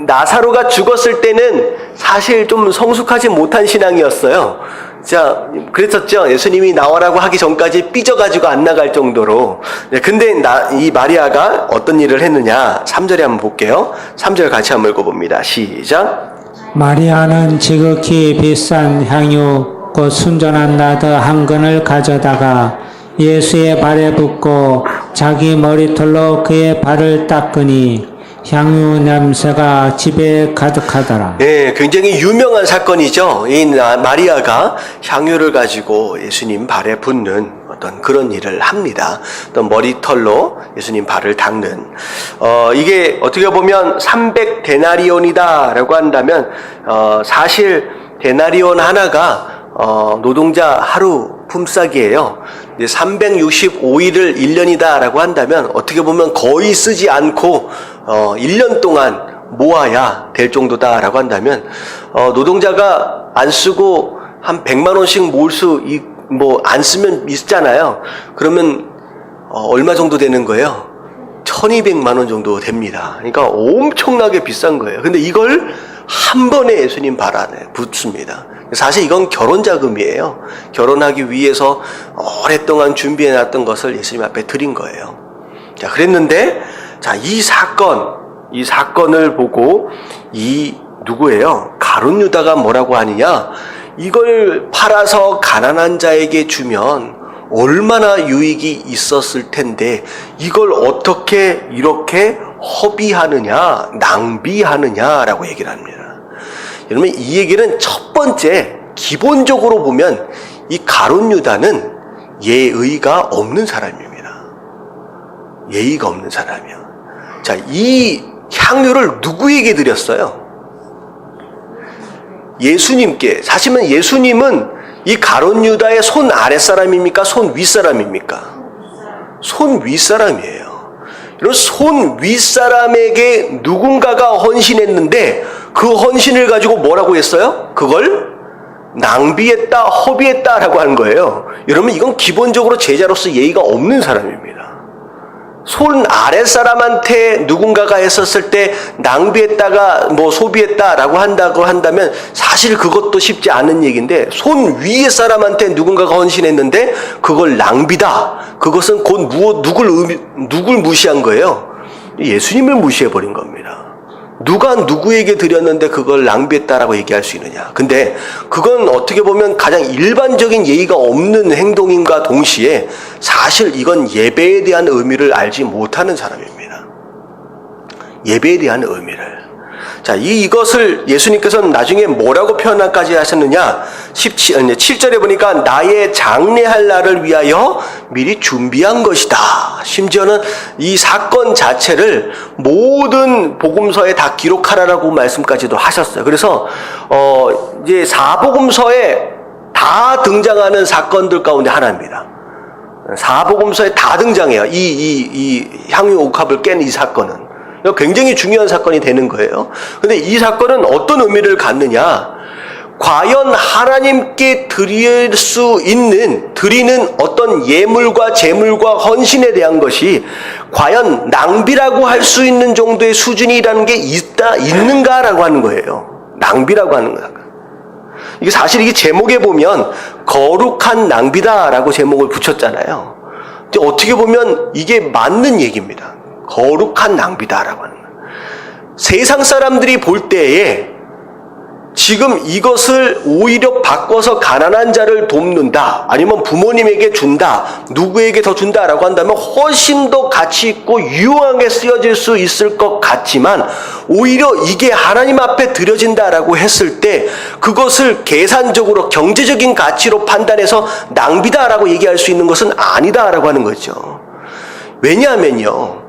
[SPEAKER 1] 나사로가 죽었을 때는 사실 좀 성숙하지 못한 신앙이었어요. 자, 그랬었죠. 예수님이 나오라고 하기 전까지 삐져가지고 안 나갈 정도로. 근데 이 마리아가 어떤 일을 했느냐? 3절에 한번 볼게요. 3절 같이 한번 읽어봅니다. 시작.
[SPEAKER 2] 마리아는 지극히 비싼 향유 곧 순전한 나드 한 근을 가져다가 예수의 발에 붓고 자기 머리털로 그의 발을 닦으니 향유 냄새가 집에 가득하더라.
[SPEAKER 1] 네, 굉장히 유명한 사건이죠. 이 마리아가 향유를 가지고 예수님 발에 붓는 어떤 그런 일을 합니다. 어떤 머리털로 예수님 발을 닦는 이게 어떻게 보면 300데나리온이다라고 한다면 사실 데나리온 하나가 노동자 하루 품삯이에요. 365일을 1년이다라고 한다면 어떻게 보면 거의 쓰지 않고 1년 동안 모아야 될 정도다라고 한다면 노동자가 안 쓰고 한 100만 원씩 모을 수 안 쓰면 있잖아요. 그러면 얼마 정도 되는 거예요? 1200만 원 정도 됩니다. 그러니까 엄청나게 비싼 거예요. 근데 이걸 한 번에 예수님 발 안에 붓습니다. 사실 이건 결혼 자금이에요. 결혼하기 위해서 오랫동안 준비해 놨던 것을 예수님 앞에 드린 거예요. 자, 그랬는데 이 사건을 보고 누구예요? 가룟 유다가 뭐라고 하느냐? 이걸 팔아서 가난한 자에게 주면 얼마나 유익이 있었을 텐데 이걸 어떻게 이렇게 허비하느냐, 낭비하느냐라고 얘기를 합니다. 여러분, 이 얘기는 첫 번째 기본적으로 보면 이 가룟 유다는 예의가 없는 사람입니다. 예의가 없는 사람이요. 자, 이 향유를 누구에게 드렸어요? 예수님께. 사실은 예수님은 이 가룟 유다의 손 아랫사람입니까? 손 윗사람입니까? 손 윗사람이에요. 이런 손 윗사람에게 누군가가 헌신했는데 그 헌신을 가지고 뭐라고 했어요? 그걸 낭비했다, 허비했다라고 하는 거예요. 여러분, 이건 기본적으로 제자로서 예의가 없는 사람입니다. 손 아랫사람한테 누군가가 했었을 때 낭비했다가 소비했다라고 한다면 사실 그것도 쉽지 않은 얘기인데, 손 위의 사람한테 누군가가 헌신했는데 그걸 낭비다. 그것은 곧 누굴 무시한 거예요? 예수님을 무시해버린 겁니다. 누가 누구에게 드렸는데 그걸 낭비했다라고 얘기할 수 있느냐. 근데 그건 어떻게 보면 가장 일반적인 예의가 없는 행동임과 동시에 사실 이건 예배에 대한 의미를 알지 못하는 사람입니다. 예배에 대한 의미를. 자, 이것을 예수님께서는 나중에 뭐라고 표현까지 하셨느냐? 7절에 보니까 나의 장례할 날을 위하여 미리 준비한 것이다. 심지어는 이 사건 자체를 모든 복음서에 다 기록하라라고 말씀까지도 하셨어요. 그래서 이제 사복음서에 다 등장하는 사건들 가운데 하나입니다. 사복음서에 다 등장해요. 이 향유 옥합을 깬 이 사건은. 굉장히 중요한 사건이 되는 거예요. 근데 이 사건은 어떤 의미를 갖느냐? 과연 하나님께 드리는 어떤 예물과 제물과 헌신에 대한 것이 과연 낭비라고 할 수 있는 정도의 수준이라는 게 있는가라고 하는 거예요. 낭비라고 하는 거예요. 이게 사실 이게 제목에 보면 거룩한 낭비다라고 제목을 붙였잖아요. 근데 어떻게 보면 이게 맞는 얘기입니다. 거룩한 낭비다라고 하는 거예요. 세상 사람들이 볼 때에 지금 이것을 오히려 바꿔서 가난한 자를 돕는다, 아니면 부모님에게 준다, 누구에게 더 준다라고 한다면 훨씬 더 가치 있고 유용하게 쓰여질 수 있을 것 같지만, 오히려 이게 하나님 앞에 드려진다라고 했을 때 그것을 계산적으로 경제적인 가치로 판단해서 낭비다라고 얘기할 수 있는 것은 아니다라고 하는 거죠. 왜냐하면요,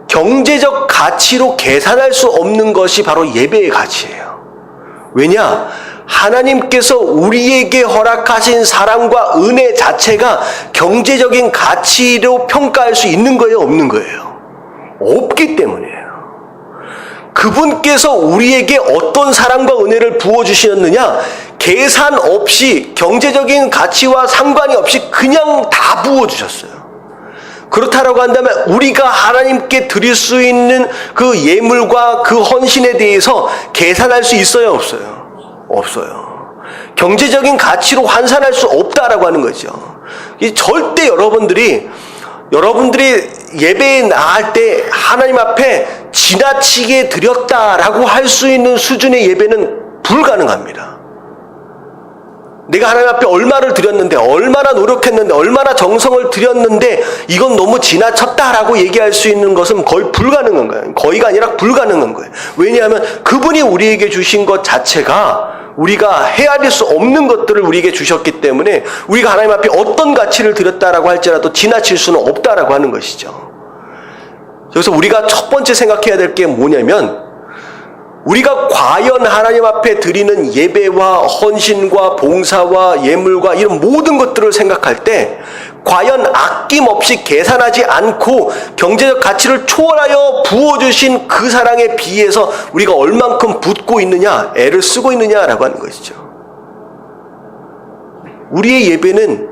[SPEAKER 1] 경제적 가치로 계산할 수 없는 것이 바로 예배의 가치예요. 왜냐? 하나님께서 우리에게 허락하신 사랑과 은혜 자체가 경제적인 가치로 평가할 수 있는 거예요? 없는 거예요? 없기 때문이에요. 그분께서 우리에게 어떤 사랑과 은혜를 부어주셨느냐? 계산 없이, 경제적인 가치와 상관이 없이 그냥 다 부어주셨어요. 그렇다라고 한다면 우리가 하나님께 드릴 수 있는 그 예물과 그 헌신에 대해서 계산할 수 있어요? 없어요? 없어요. 경제적인 가치로 환산할 수 없다라고 하는 거죠. 절대 여러분들이 예배에 나갈 때 하나님 앞에 지나치게 드렸다라고 할 수 있는 수준의 예배는 불가능합니다. 내가 하나님 앞에 얼마를 드렸는데, 얼마나 노력했는데, 얼마나 정성을 들였는데 이건 너무 지나쳤다라고 얘기할 수 있는 것은 거의 불가능한 거예요. 거의가 아니라 불가능한 거예요. 왜냐하면 그분이 우리에게 주신 것 자체가 우리가 헤아릴 수 없는 것들을 우리에게 주셨기 때문에 우리가 하나님 앞에 어떤 가치를 드렸다라고 할지라도 지나칠 수는 없다라고 하는 것이죠. 그래서 우리가 첫 번째 생각해야 될 게 뭐냐면, 우리가 과연 하나님 앞에 드리는 예배와 헌신과 봉사와 예물과 이런 모든 것들을 생각할 때 과연 아낌없이 계산하지 않고 경제적 가치를 초월하여 부어주신 그 사랑에 비해서 우리가 얼만큼 붓고 있느냐, 애를 쓰고 있느냐라고 하는 것이죠. 우리의 예배는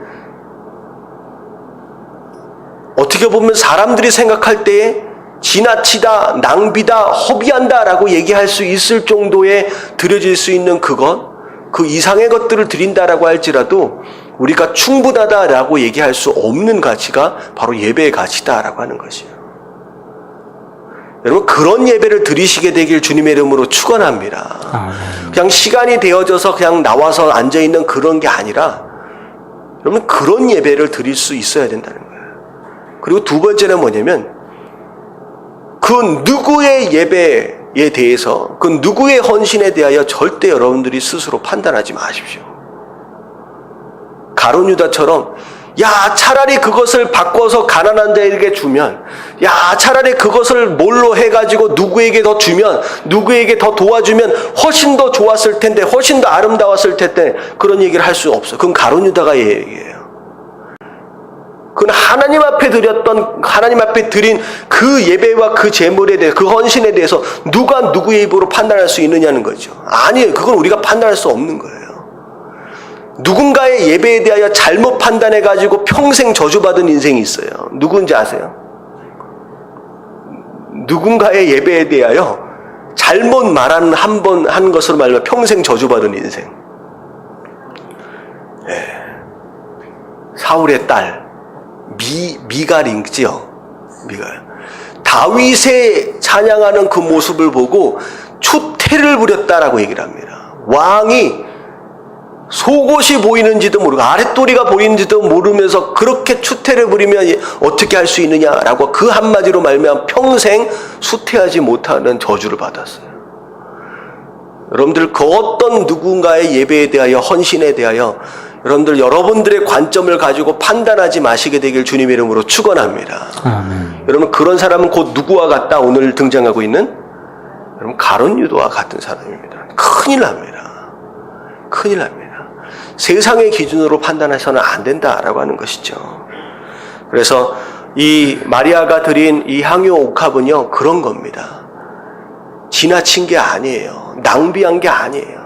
[SPEAKER 1] 어떻게 보면 사람들이 생각할 때에 지나치다, 낭비다, 허비한다 라고 얘기할 수 있을 정도에 드려질 수 있는 그것, 그 이상의 것들을 드린다라고 할지라도 우리가 충분하다라고 얘기할 수 없는 가치가 바로 예배의 가치다라고 하는 것이에요. 여러분, 그런 예배를 드리시게 되길 주님의 이름으로 축원합니다. 그냥 시간이 되어져서 그냥 나와서 앉아있는 그런 게 아니라 여러분, 그런 예배를 드릴 수 있어야 된다는 거예요. 그리고 두 번째는 뭐냐면, 그 누구의 예배에 대해서, 그 누구의 헌신에 대하여 절대 여러분들이 스스로 판단하지 마십시오. 가룟 유다처럼 야, 차라리 그것을 바꿔서 가난한 자에게 주면, 야, 차라리 그것을 뭘로 해가지고 누구에게 더 주면, 누구에게 더 도와주면 훨씬 더 좋았을 텐데, 훨씬 더 아름다웠을 텐데, 그런 얘기를 할 수 없어. 그건 가룟 유다가 얘기해요. 그건 하나님 앞에 하나님 앞에 드린 그 예배와 그 제물에 대해, 그 헌신에 대해서 누가 누구의 입으로 판단할 수 있느냐는 거죠. 아니에요. 그건 우리가 판단할 수 없는 거예요. 누군가의 예배에 대하여 잘못 판단해가지고 평생 저주받은 인생이 있어요. 누군지 아세요? 누군가의 예배에 대하여 잘못 말하는 한 것으로 말하면 평생 저주받은 인생. 네. 사울의 딸 미갈이지요. 미갈. 다윗의 찬양하는 그 모습을 보고 추태를 부렸다라고 얘기를 합니다. 왕이 속옷이 보이는지도 모르고 아랫도리가 보이는지도 모르면서 그렇게 추태를 부리면 어떻게 할 수 있느냐라고 그 한마디로 말미암아 평생 수태하지 못하는 저주를 받았어요. 여러분들, 그 어떤 누군가의 예배에 대하여, 헌신에 대하여 여러분들의 관점을 가지고 판단하지 마시게 되길 주님의 이름으로 축원합니다.
[SPEAKER 2] 아멘.
[SPEAKER 1] 여러분, 그런 사람은 곧 누구와 같다? 오늘 등장하고 있는 여러분, 가룟 유다와 같은 사람입니다. 큰일 납니다. 큰일 납니다. 세상의 기준으로 판단해서는 안 된다라고 하는 것이죠. 그래서 이 마리아가 드린 이 향유 옥합은요, 그런 겁니다. 지나친 게 아니에요. 낭비한 게 아니에요.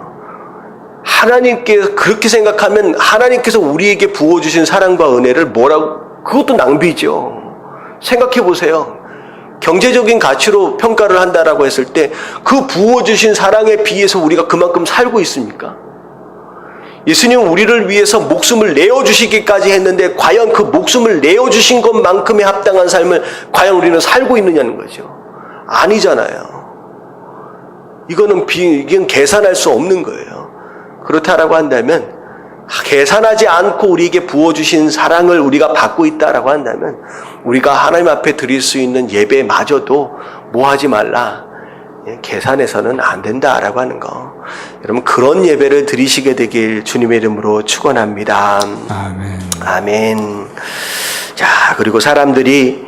[SPEAKER 1] 하나님께 그렇게 생각하면 하나님께서 우리에게 부어주신 사랑과 은혜를 그것도 낭비죠. 생각해 보세요. 경제적인 가치로 평가를 한다라고 했을 때 그 부어주신 사랑에 비해서 우리가 그만큼 살고 있습니까? 예수님은 우리를 위해서 목숨을 내어주시기까지 했는데 과연 그 목숨을 내어주신 것만큼의 합당한 삶을 과연 우리는 살고 있느냐는 거죠. 아니잖아요. 이건 계산할 수 없는 거예요. 그렇다라고 한다면, 계산하지 않고 우리에게 부어주신 사랑을 우리가 받고 있다라고 한다면 우리가 하나님 앞에 드릴 수 있는 예배마저도 뭐 하지 말라, 계산해서는 안 된다라고 하는 거. 여러분, 그런 예배를 드리시게 되길 주님의 이름으로 축원합니다.
[SPEAKER 2] 아멘.
[SPEAKER 1] 아멘. 자, 그리고 사람들이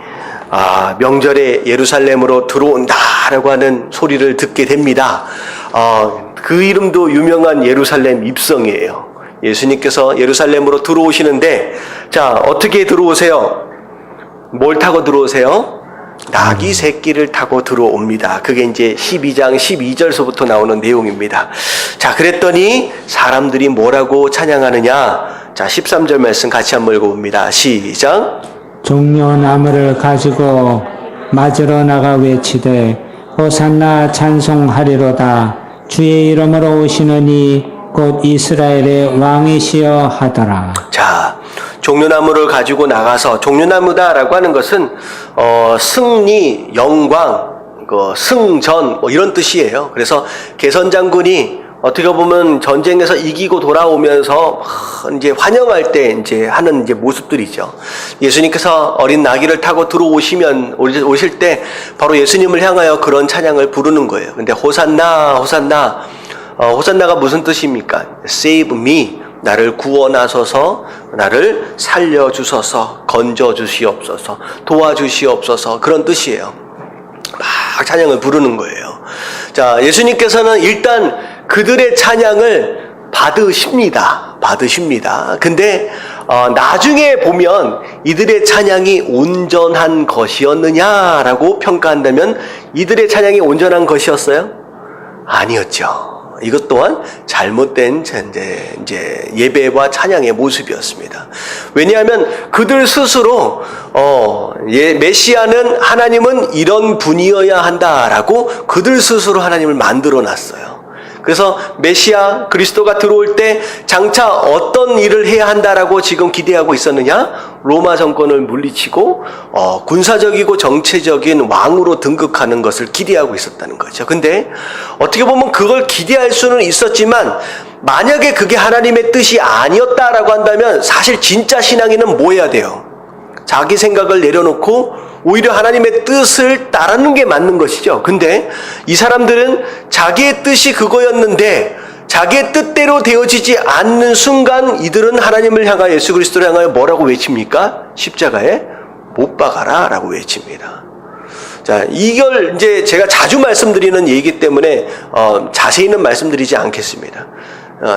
[SPEAKER 1] 명절에 예루살렘으로 들어온다라고 하는 소리를 듣게 됩니다. 그 이름도 유명한 예루살렘 입성이에요. 예수님께서 예루살렘으로 들어오시는데, 자, 어떻게 들어오세요? 뭘 타고 들어오세요? 나귀 새끼를 타고 들어옵니다. 그게 이제 12장 12절서부터 나오는 내용입니다. 자, 그랬더니 사람들이 뭐라고 찬양하느냐? 자, 13절 말씀 같이 한번 읽어봅니다. 시작.
[SPEAKER 2] 종려나무를 가지고 맞으러 나가 외치되 호산나 찬송하리로다. 주의 이름으로 오시는 이 곧 이스라엘의 왕이시여 하더라.
[SPEAKER 1] 자, 종려나무를 가지고 나가서, 종려나무다라고 하는 것은 승리, 영광, 승전 이런 뜻이에요. 그래서 개선장군이 어떻게 보면 전쟁에서 이기고 돌아오면서 이제 환영할 때 이제 하는 이제 모습들이죠. 예수님께서 어린 나귀를 타고 오실 때 바로 예수님을 향하여 그런 찬양을 부르는 거예요. 근데 호산나, 호산나, 호산나가 무슨 뜻입니까? Save me. 나를 구원하소서, 나를 살려주소서, 건져주시옵소서, 도와주시옵소서, 그런 뜻이에요. 막 찬양을 부르는 거예요. 자, 예수님께서는 일단 그들의 찬양을 받으십니다. 근데 나중에 보면 이들의 찬양이 온전한 것이었느냐라고 평가한다면 이들의 찬양이 온전한 것이었어요? 아니었죠. 이것 또한 잘못된 이제 예배와 찬양의 모습이었습니다. 왜냐하면 그들 스스로 메시아는 하나님은 이런 분이어야 한다라고 그들 스스로 하나님을 만들어 놨어요. 그래서 메시아 그리스도가 들어올 때 장차 어떤 일을 해야 한다라고 지금 기대하고 있었느냐? 로마 정권을 물리치고 군사적이고 정체적인 왕으로 등극하는 것을 기대하고 있었다는 거죠. 근데 어떻게 보면 그걸 기대할 수는 있었지만 만약에 그게 하나님의 뜻이 아니었다라고 한다면 사실 진짜 신앙인은 뭐 해야 돼요? 자기 생각을 내려놓고 오히려 하나님의 뜻을 따르는 게 맞는 것이죠. 근데 이 사람들은 자기의 뜻이 그거였는데 자기의 뜻대로 되어지지 않는 순간 이들은 하나님을 향하여 예수 그리스도를 향하여 뭐라고 외칩니까? 십자가에 못 박아라 라고 외칩니다. 자, 이걸 이제 제가 자주 말씀드리는 얘기 때문에 자세히는 말씀드리지 않겠습니다.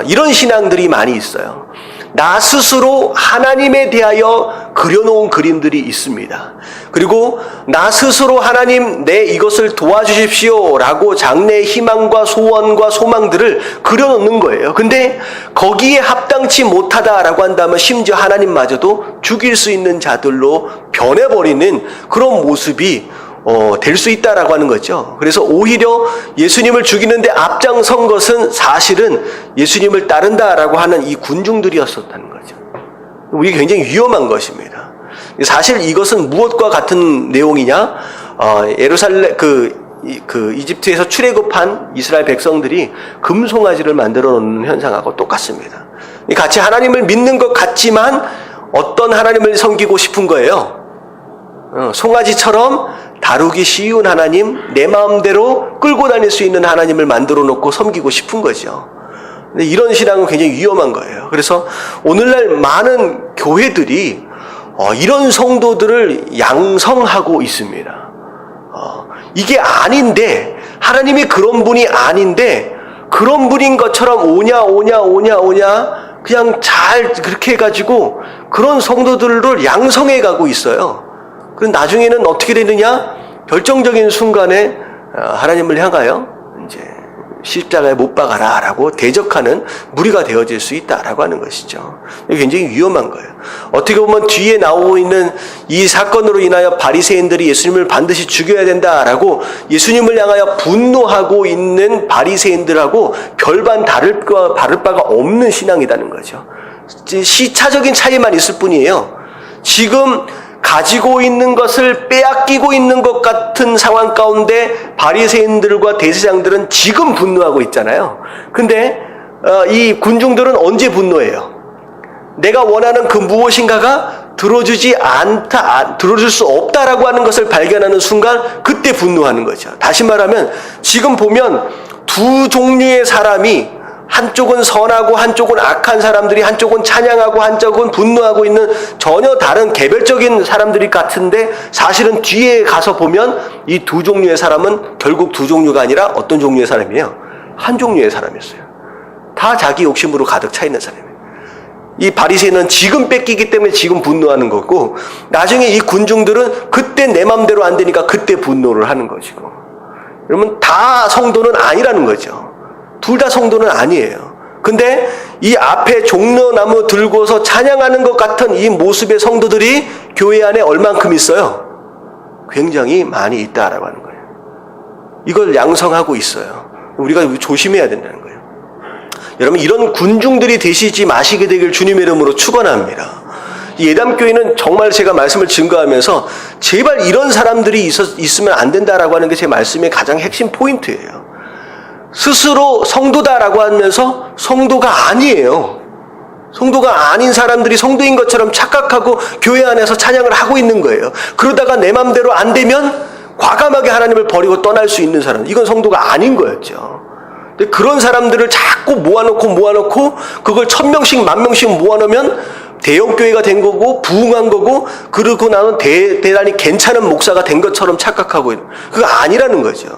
[SPEAKER 1] 이런 신앙들이 많이 있어요. 나 스스로 하나님에 대하여 그려놓은 그림들이 있습니다. 그리고 나 스스로 하나님 내 이것을 도와주십시오 라고 장래의 희망과 소원과 소망들을 그려놓는 거예요. 근데 거기에 합당치 못하다라고 한다면 심지어 하나님마저도 죽일 수 있는 자들로 변해버리는 그런 모습이 될 수 있다라고 하는 거죠. 그래서 오히려 예수님을 죽이는데 앞장선 것은 사실은 예수님을 따른다라고 하는 이 군중들이었었다는 거죠. 이게 굉장히 위험한 것입니다. 사실 이것은 무엇과 같은 내용이냐? 예루살렘 이집트에서 출애굽한 이스라엘 백성들이 금송아지를 만들어 놓는 현상하고 똑같습니다. 같이 하나님을 믿는 것 같지만 어떤 하나님을 섬기고 싶은 거예요? 송아지처럼 다루기 쉬운 하나님, 내 마음대로 끌고 다닐 수 있는 하나님을 만들어 놓고 섬기고 싶은 거죠. 근데 이런 신앙은 굉장히 위험한 거예요. 그래서 오늘날 많은 교회들이 이런 성도들을 양성하고 있습니다. 이게 아닌데, 하나님이 그런 분이 아닌데 그런 분인 것처럼 오냐 그냥 잘 그렇게 해가지고 그런 성도들을 양성해 가고 있어요. 그럼 나중에는 어떻게 되느냐? 결정적인 순간에 하나님을 향하여 이제 십자가에 못 박아라 라고 대적하는 무리가 되어질 수 있다라고 하는 것이죠. 이게 굉장히 위험한 거예요. 어떻게 보면 뒤에 나오고 있는 이 사건으로 인하여 바리새인들이 예수님을 반드시 죽여야 된다라고 예수님을 향하여 분노하고 있는 바리새인들하고 별반 다를 바가 없는 신앙이라는 거죠. 시차적인 차이만 있을 뿐이에요. 지금 가지고 있는 것을 빼앗기고 있는 것 같은 상황 가운데 바리새인들과 대제사장들은 지금 분노하고 있잖아요. 근데 이 군중들은 언제 분노해요? 내가 원하는 그 무엇인가가 들어줄 수 없다라고 하는 것을 발견하는 순간 그때 분노하는 거죠. 다시 말하면 지금 보면 두 종류의 사람이 한쪽은 선하고 한쪽은 악한 사람들이, 한쪽은 찬양하고 한쪽은 분노하고 있는 전혀 다른 개별적인 사람들이 같은데 사실은 뒤에 가서 보면 이 두 종류의 사람은 결국 두 종류가 아니라 어떤 종류의 사람이에요? 한 종류의 사람이었어요. 다 자기 욕심으로 가득 차 있는 사람이에요. 이 바리새인은 지금 뺏기기 때문에 지금 분노하는 거고 나중에 이 군중들은 그때 내 맘대로 안 되니까 그때 분노를 하는 것이고, 그러면 다 성도는 아니라는 거죠. 둘 다 성도는 아니에요. 근데 이 앞에 종려나무 들고서 찬양하는 것 같은 이 모습의 성도들이 교회 안에 얼만큼 있어요? 굉장히 많이 있다라고 하는 거예요. 이걸 양성하고 있어요. 우리가 조심해야 된다는 거예요. 여러분, 이런 군중들이 되시지 마시게 되길 주님의 이름으로 축원합니다. 예담교회는 정말 제가 말씀을 증거하면서 제발 이런 사람들이 있으면 안 된다라고 하는 게 제 말씀의 가장 핵심 포인트예요. 스스로 성도다라고 하면서 성도가 아니에요. 성도가 아닌 사람들이 성도인 것처럼 착각하고 교회 안에서 찬양을 하고 있는 거예요. 그러다가 내 맘대로 안 되면 과감하게 하나님을 버리고 떠날 수 있는 사람, 이건 성도가 아닌 거였죠. 근데 그런 사람들을 자꾸 모아놓고 그걸 1000명씩 10,000명씩 모아놓으면 대형교회가 된 거고 부흥한 거고, 그러고 나면 대단히 괜찮은 목사가 된 것처럼 착각하고 있는, 그거 아니라는 거죠.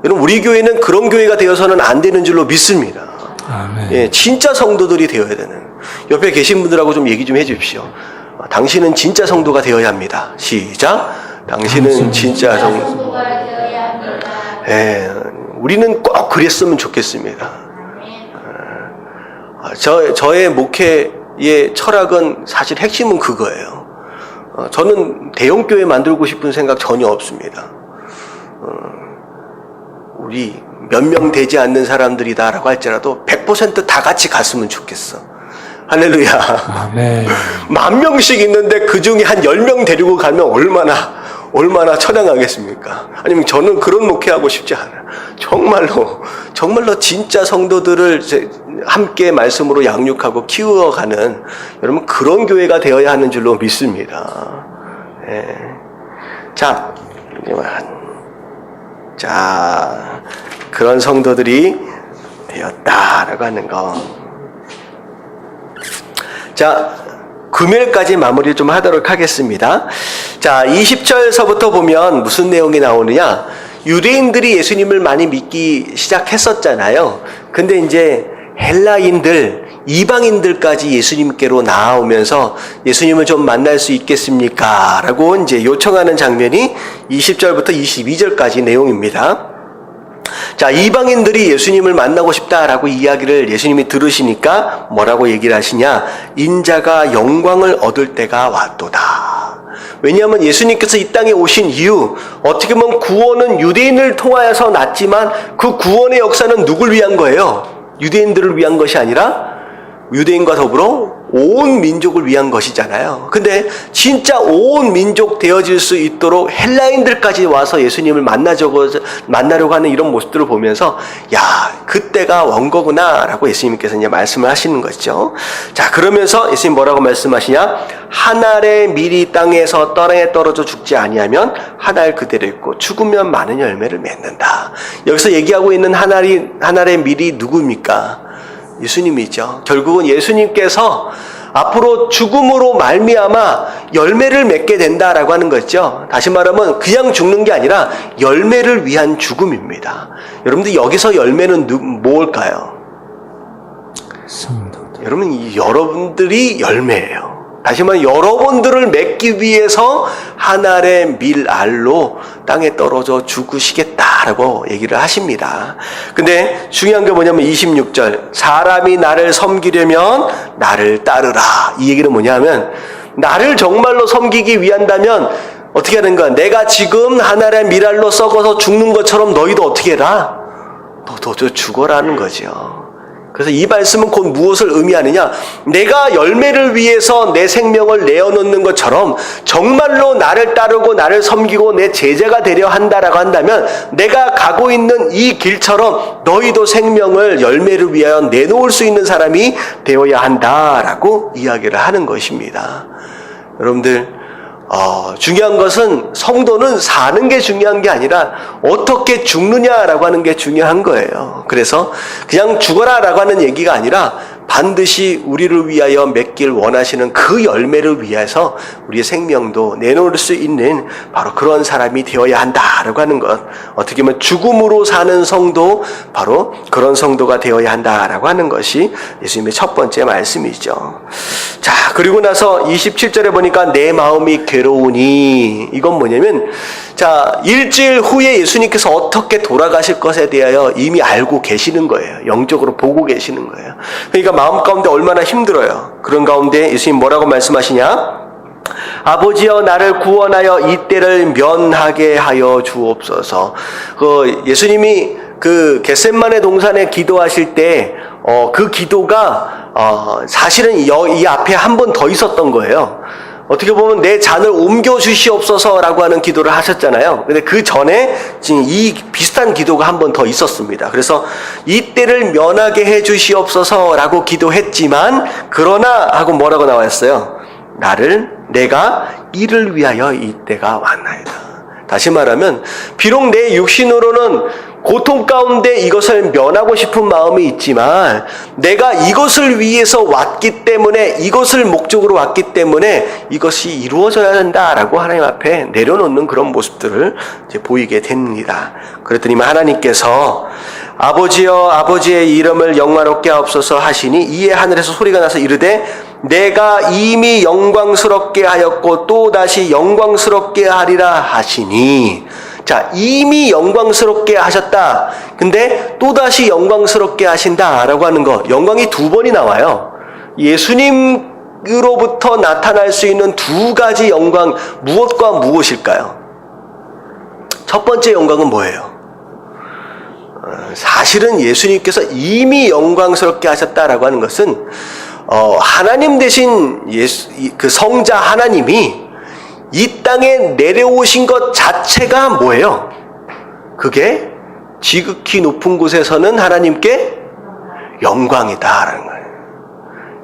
[SPEAKER 1] 여러분, 우리 교회는 그런 교회가 되어서는 안 되는 줄로 믿습니다.
[SPEAKER 2] 아멘.
[SPEAKER 1] 예, 진짜 성도들이 되어야 되는. 옆에 계신 분들하고 좀 얘기 좀 해주십시오. 당신은 진짜 성도가 되어야 합니다. 시작. 당신은 진짜 성도가 되어야 합니다. 예, 우리는 꼭 그랬으면 좋겠습니다. 저의 목회의 철학은 사실 핵심은 그거예요. 저는 대형교회 만들고 싶은 생각 전혀 없습니다. 우리 몇 명 되지 않는 사람들이다라고 할지라도 100% 다 같이 갔으면 좋겠어. 할렐루야.
[SPEAKER 2] 아멘.
[SPEAKER 1] 10,000명씩 있는데 그 중에 한 10명 데리고 가면 얼마나 처량하겠습니까? 아니면 저는 그런 목회하고 싶지 않아요. 정말로 진짜 성도들을 함께 말씀으로 양육하고 키워가는, 여러분, 그런 교회가 되어야 하는 줄로 믿습니다. 예. 자, 그런 성도들이 되었다라고 하는 거. 자, 금요일까지 마무리 좀 하도록 하겠습니다. 자, 20절서부터 보면 무슨 내용이 나오느냐? 유대인들이 예수님을 많이 믿기 시작했었잖아요. 근데 이제 헬라인들, 이방인들까지 예수님께로 나아오면서 예수님을 좀 만날 수 있겠습니까? 라고 이제 요청하는 장면이 20절부터 22절까지 내용입니다. 자, 이방인들이 예수님을 만나고 싶다라고 이야기를 예수님이 들으시니까 뭐라고 얘기를 하시냐? 인자가 영광을 얻을 때가 왔도다. 왜냐하면 예수님께서 이 땅에 오신 이유, 어떻게 보면 구원은 유대인을 통하여서 났지만 그 구원의 역사는 누굴 위한 거예요? 유대인들을 위한 것이 아니라 유대인과 더불어 온 민족을 위한 것이잖아요. 근데 진짜 온 민족 되어질 수 있도록 헬라인들까지 와서 예수님을 만나려고 하는 이런 모습들을 보면서, 야, 그때가 온 거구나 라고 예수님께서 이제 말씀을 하시는 거죠. 자, 그러면서 예수님 뭐라고 말씀하시냐? 한 알의 밀이 땅에서 떨어져 죽지 아니하면 한 알 그대로 있고 죽으면 많은 열매를 맺는다. 여기서 얘기하고 있는 한 알의 밀이 누굽니까? 예수님이죠. 결국은 예수님께서 앞으로 죽음으로 말미암아 열매를 맺게 된다라고 하는 거죠. 다시 말하면 그냥 죽는 게 아니라 열매를 위한 죽음입니다. 여러분들, 여기서 열매는 뭘까요?
[SPEAKER 2] 성도들.
[SPEAKER 1] 여러분, 여러분들이 열매예요. 다시 말하면 여러분들을 맺기 위해서 한 알의 밀알로 땅에 떨어져 죽으시겠다라고 얘기를 하십니다. 근데 중요한 게 뭐냐면 26절, 사람이 나를 섬기려면 나를 따르라. 이 얘기는 뭐냐면, 나를 정말로 섬기기 위한다면 어떻게 하는 거야? 내가 지금 한 알의 밀알로 썩어서 죽는 것처럼 너희도 어떻게 해라? 너도 죽어라는 거죠. 그래서 이 말씀은 곧 무엇을 의미하느냐? 내가 열매를 위해서 내 생명을 내어놓는 것처럼 정말로 나를 따르고 나를 섬기고 내 제자가 되려 한다라고 한다면, 내가 가고 있는 이 길처럼 너희도 생명을 열매를 위하여 내놓을 수 있는 사람이 되어야 한다라고 이야기를 하는 것입니다. 여러분들, 중요한 것은 성도는 사는 게 중요한 게 아니라 어떻게 죽느냐라고 하는 게 중요한 거예요. 그래서 그냥 죽어라라고 하는 얘기가 아니라 반드시 우리를 위하여 맺길 원하시는 그 열매를 위해서 우리의 생명도 내놓을 수 있는 바로 그런 사람이 되어야 한다라고 하는 것. 어떻게 보면 죽음으로 사는 성도, 바로 그런 성도가 되어야 한다라고 하는 것이 예수님의 첫 번째 말씀이죠. 자, 그리고 나서 27절에 보니까 내 마음이 괴로우니, 이건 뭐냐면, 자, 일주일 후에 예수님께서 어떻게 돌아가실 것에 대하여 이미 알고 계시는 거예요. 영적으로 보고 계시는 거예요. 그러니까 마음 가운데 얼마나 힘들어요. 그런 가운데 예수님 뭐라고 말씀하시냐? 아버지여, 나를 구원하여 이 때를 면하게 하여 주옵소서. 예수님이 그 겟세마네 동산에 기도하실 때 그 기도가 사실은 이 앞에 한 번 더 있었던 거예요. 어떻게 보면 내 잔을 옮겨 주시옵소서라고 하는 기도를 하셨잖아요. 근데 그 전에 지금 이 비슷한 기도가 한 번 더 있었습니다. 그래서 이 때를 면하게 해 주시옵소서라고 기도했지만 그러나 하고 뭐라고 나왔어요? 내가 이를 위하여 이 때가 왔나이다. 다시 말하면 비록 내 육신으로는 고통 가운데 이것을 면하고 싶은 마음이 있지만 내가 이것을 위해서 왔기 때문에 이것을 목적으로 왔기 때문에 이것이 이루어져야 한다라고 하나님 앞에 내려놓는 그런 모습들을 이제 보이게 됩니다. 그랬더니 하나님께서 아버지여 아버지의 이름을 영화롭게 하옵소서 하시니 이에 하늘에서 소리가 나서 이르되 내가 이미 영광스럽게 하였고 또다시 영광스럽게 하리라 하시니 자, 이미 영광스럽게 하셨다. 근데 또다시 영광스럽게 하신다라고 하는 거. 영광이 두 번이 나와요. 예수님으로부터 나타날 수 있는 두 가지 영광, 무엇과 무엇일까요? 첫 번째 영광은 뭐예요? 사실은 예수님께서 이미 영광스럽게 하셨다라고 하는 것은 하나님 대신 그 성자 하나님이 이 땅에 내려오신 것 자체가 뭐예요? 그게 지극히 높은 곳에서는 하나님께 영광이다라는 거예요.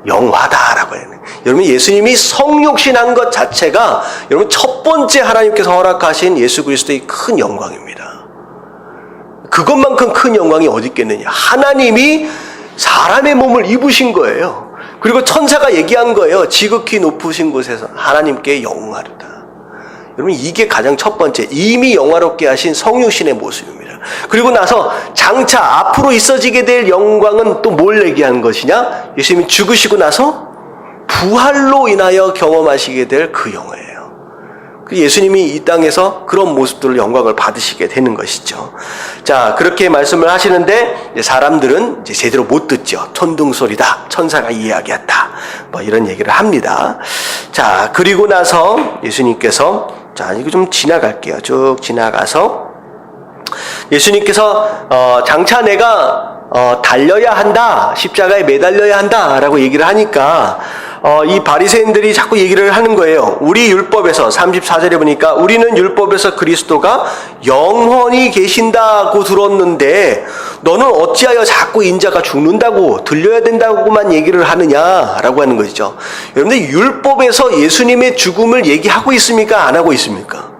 [SPEAKER 1] 영화다라고 해요. 여러분 예수님이 성육신한 것 자체가 여러분 첫 번째 하나님께서 허락하신 예수 그리스도의 큰 영광입니다. 그것만큼 큰 영광이 어디 있겠느냐. 하나님이 사람의 몸을 입으신 거예요. 그리고 천사가 얘기한 거예요. 지극히 높으신 곳에서 하나님께 영화로다. 여러분 이게 가장 첫 번째 이미 영화롭게 하신 성육신의 모습입니다. 그리고 나서 장차 앞으로 있어지게 될 영광은 또 뭘 얘기하는 것이냐? 예수님이 죽으시고 나서 부활로 인하여 경험하시게 될 그 영예예요. 예수님이 이 땅에서 그런 모습들을 영광을 받으시게 되는 것이죠. 자, 그렇게 말씀을 하시는데 사람들은 이제 제대로 못 듣죠. 천둥소리다. 천사가 이야기했다. 뭐 이런 얘기를 합니다. 자, 그리고 나서 예수님께서 자, 이거 좀 지나갈게요. 쭉 지나가서 예수님께서 장차 내가 달려야 한다. 십자가에 매달려야 한다라고 얘기를 하니까 이 바리새인들이 자꾸 얘기를 하는 거예요. 우리 율법에서 34절에 보니까 우리는 율법에서 그리스도가 영원히 계신다고 들었는데 너는 어찌하여 자꾸 인자가 죽는다고 들려야 된다고만 얘기를 하느냐라고 하는 것이죠. 여러분들 율법에서 예수님의 죽음을 얘기하고 있습니까? 안 하고 있습니까?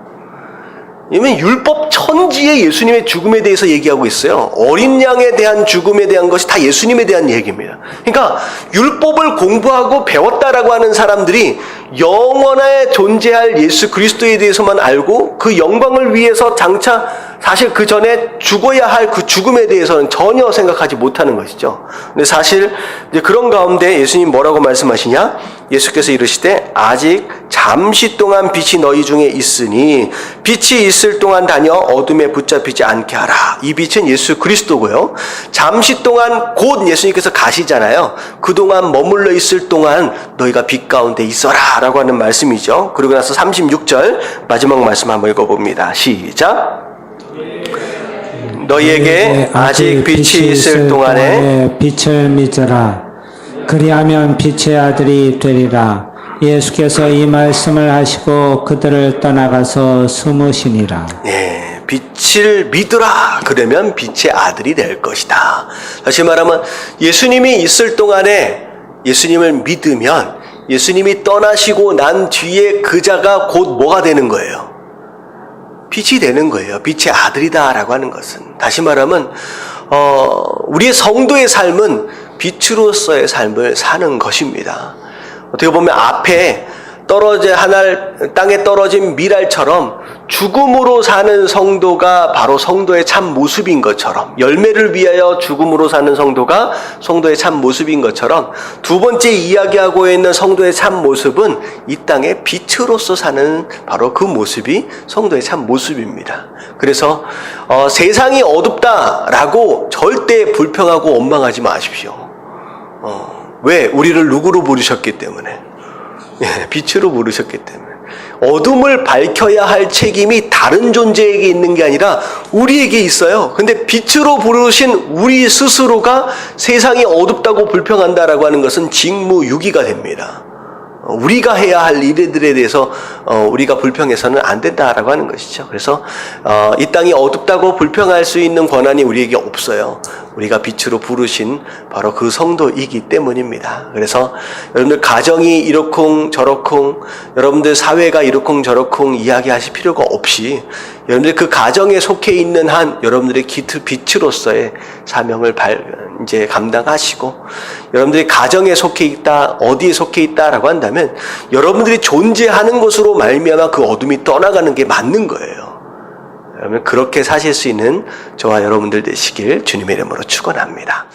[SPEAKER 1] 왜냐면 율법 천지에 예수님의 죽음에 대해서 얘기하고 있어요. 어린 양에 대한 죽음에 대한 것이 다 예수님에 대한 얘기입니다. 그러니까 율법을 공부하고 배웠다라고 하는 사람들이 영원에 존재할 예수 그리스도에 대해서만 알고 그 영광을 위해서 장차 사실 그 전에 죽어야 할 그 죽음에 대해서는 전혀 생각하지 못하는 것이죠. 근데 사실 이제 그런 가운데 예수님 뭐라고 말씀하시냐? 예수께서 이르시되 아직 잠시 동안 빛이 너희 중에 있으니 빛이 있을 동안 다녀 어둠에 붙잡히지 않게 하라. 이 빛은 예수 그리스도고요. 잠시 동안 곧 예수님께서 가시잖아요. 그동안 머물러 있을 동안 너희가 빛 가운데 있어라 라고 하는 말씀이죠. 그리고 나서 36절 마지막 말씀 한번 읽어봅니다. 시작. 너희에게 아직 빛이 있을 동안에
[SPEAKER 2] 빛을 믿으라. 그리하면 빛의 아들이 되리라. 예수께서 이 말씀을 하시고 그들을 떠나가서 숨으시니라.
[SPEAKER 1] 네, 빛을 믿으라. 그러면 빛의 아들이 될 것이다. 다시 말하면 예수님이 있을 동안에 예수님을 믿으면 예수님이 떠나시고 난 뒤에 그 자가 곧 뭐가 되는 거예요? 빛이 되는 거예요. 빛의 아들이다라고 하는 것은. 다시 말하면 우리의 성도의 삶은 빛으로서의 삶을 사는 것입니다. 어떻게 보면 앞에 하늘 땅에 떨어진 미랄처럼 죽음으로 사는 성도가 바로 성도의 참 모습인 것처럼, 열매를 위하여 죽음으로 사는 성도가 성도의 참 모습인 것처럼, 두 번째 이야기하고 있는 성도의 참 모습은 이 땅에 빛으로서 사는 바로 그 모습이 성도의 참 모습입니다. 그래서 세상이 어둡다라고 절대 불평하고 원망하지 마십시오. 왜? 우리를 누구로 부르셨기 때문에. 빛으로 부르셨기 때문에. 어둠을 밝혀야 할 책임이 다른 존재에게 있는 게 아니라 우리에게 있어요. 근데 빛으로 부르신 우리 스스로가 세상이 어둡다고 불평한다라고 하는 것은 직무유기가 됩니다. 우리가 해야 할 일들에 대해서 우리가 불평해서는 안 된다라고 하는 것이죠. 그래서 이 땅이 어둡다고 불평할 수 있는 권한이 우리에게 없어요. 우리가 빛으로 부르신 바로 그 성도이기 때문입니다. 그래서 여러분들 가정이 이러쿵 저러쿵, 여러분들 사회가 이러쿵 저러쿵 이야기하실 필요가 없이 여러분들 그 가정에 속해 있는 한 여러분들의 빛으로서의 사명을 이제 감당하시고, 여러분들이 가정에 속해 있다, 어디에 속해 있다라고 한다면 여러분들이 존재하는 것으로 말미암아 그 어둠이 떠나가는 게 맞는 거예요. 여러분 그렇게 사실 수 있는 저와 여러분들 되시길 주님의 이름으로 축원합니다.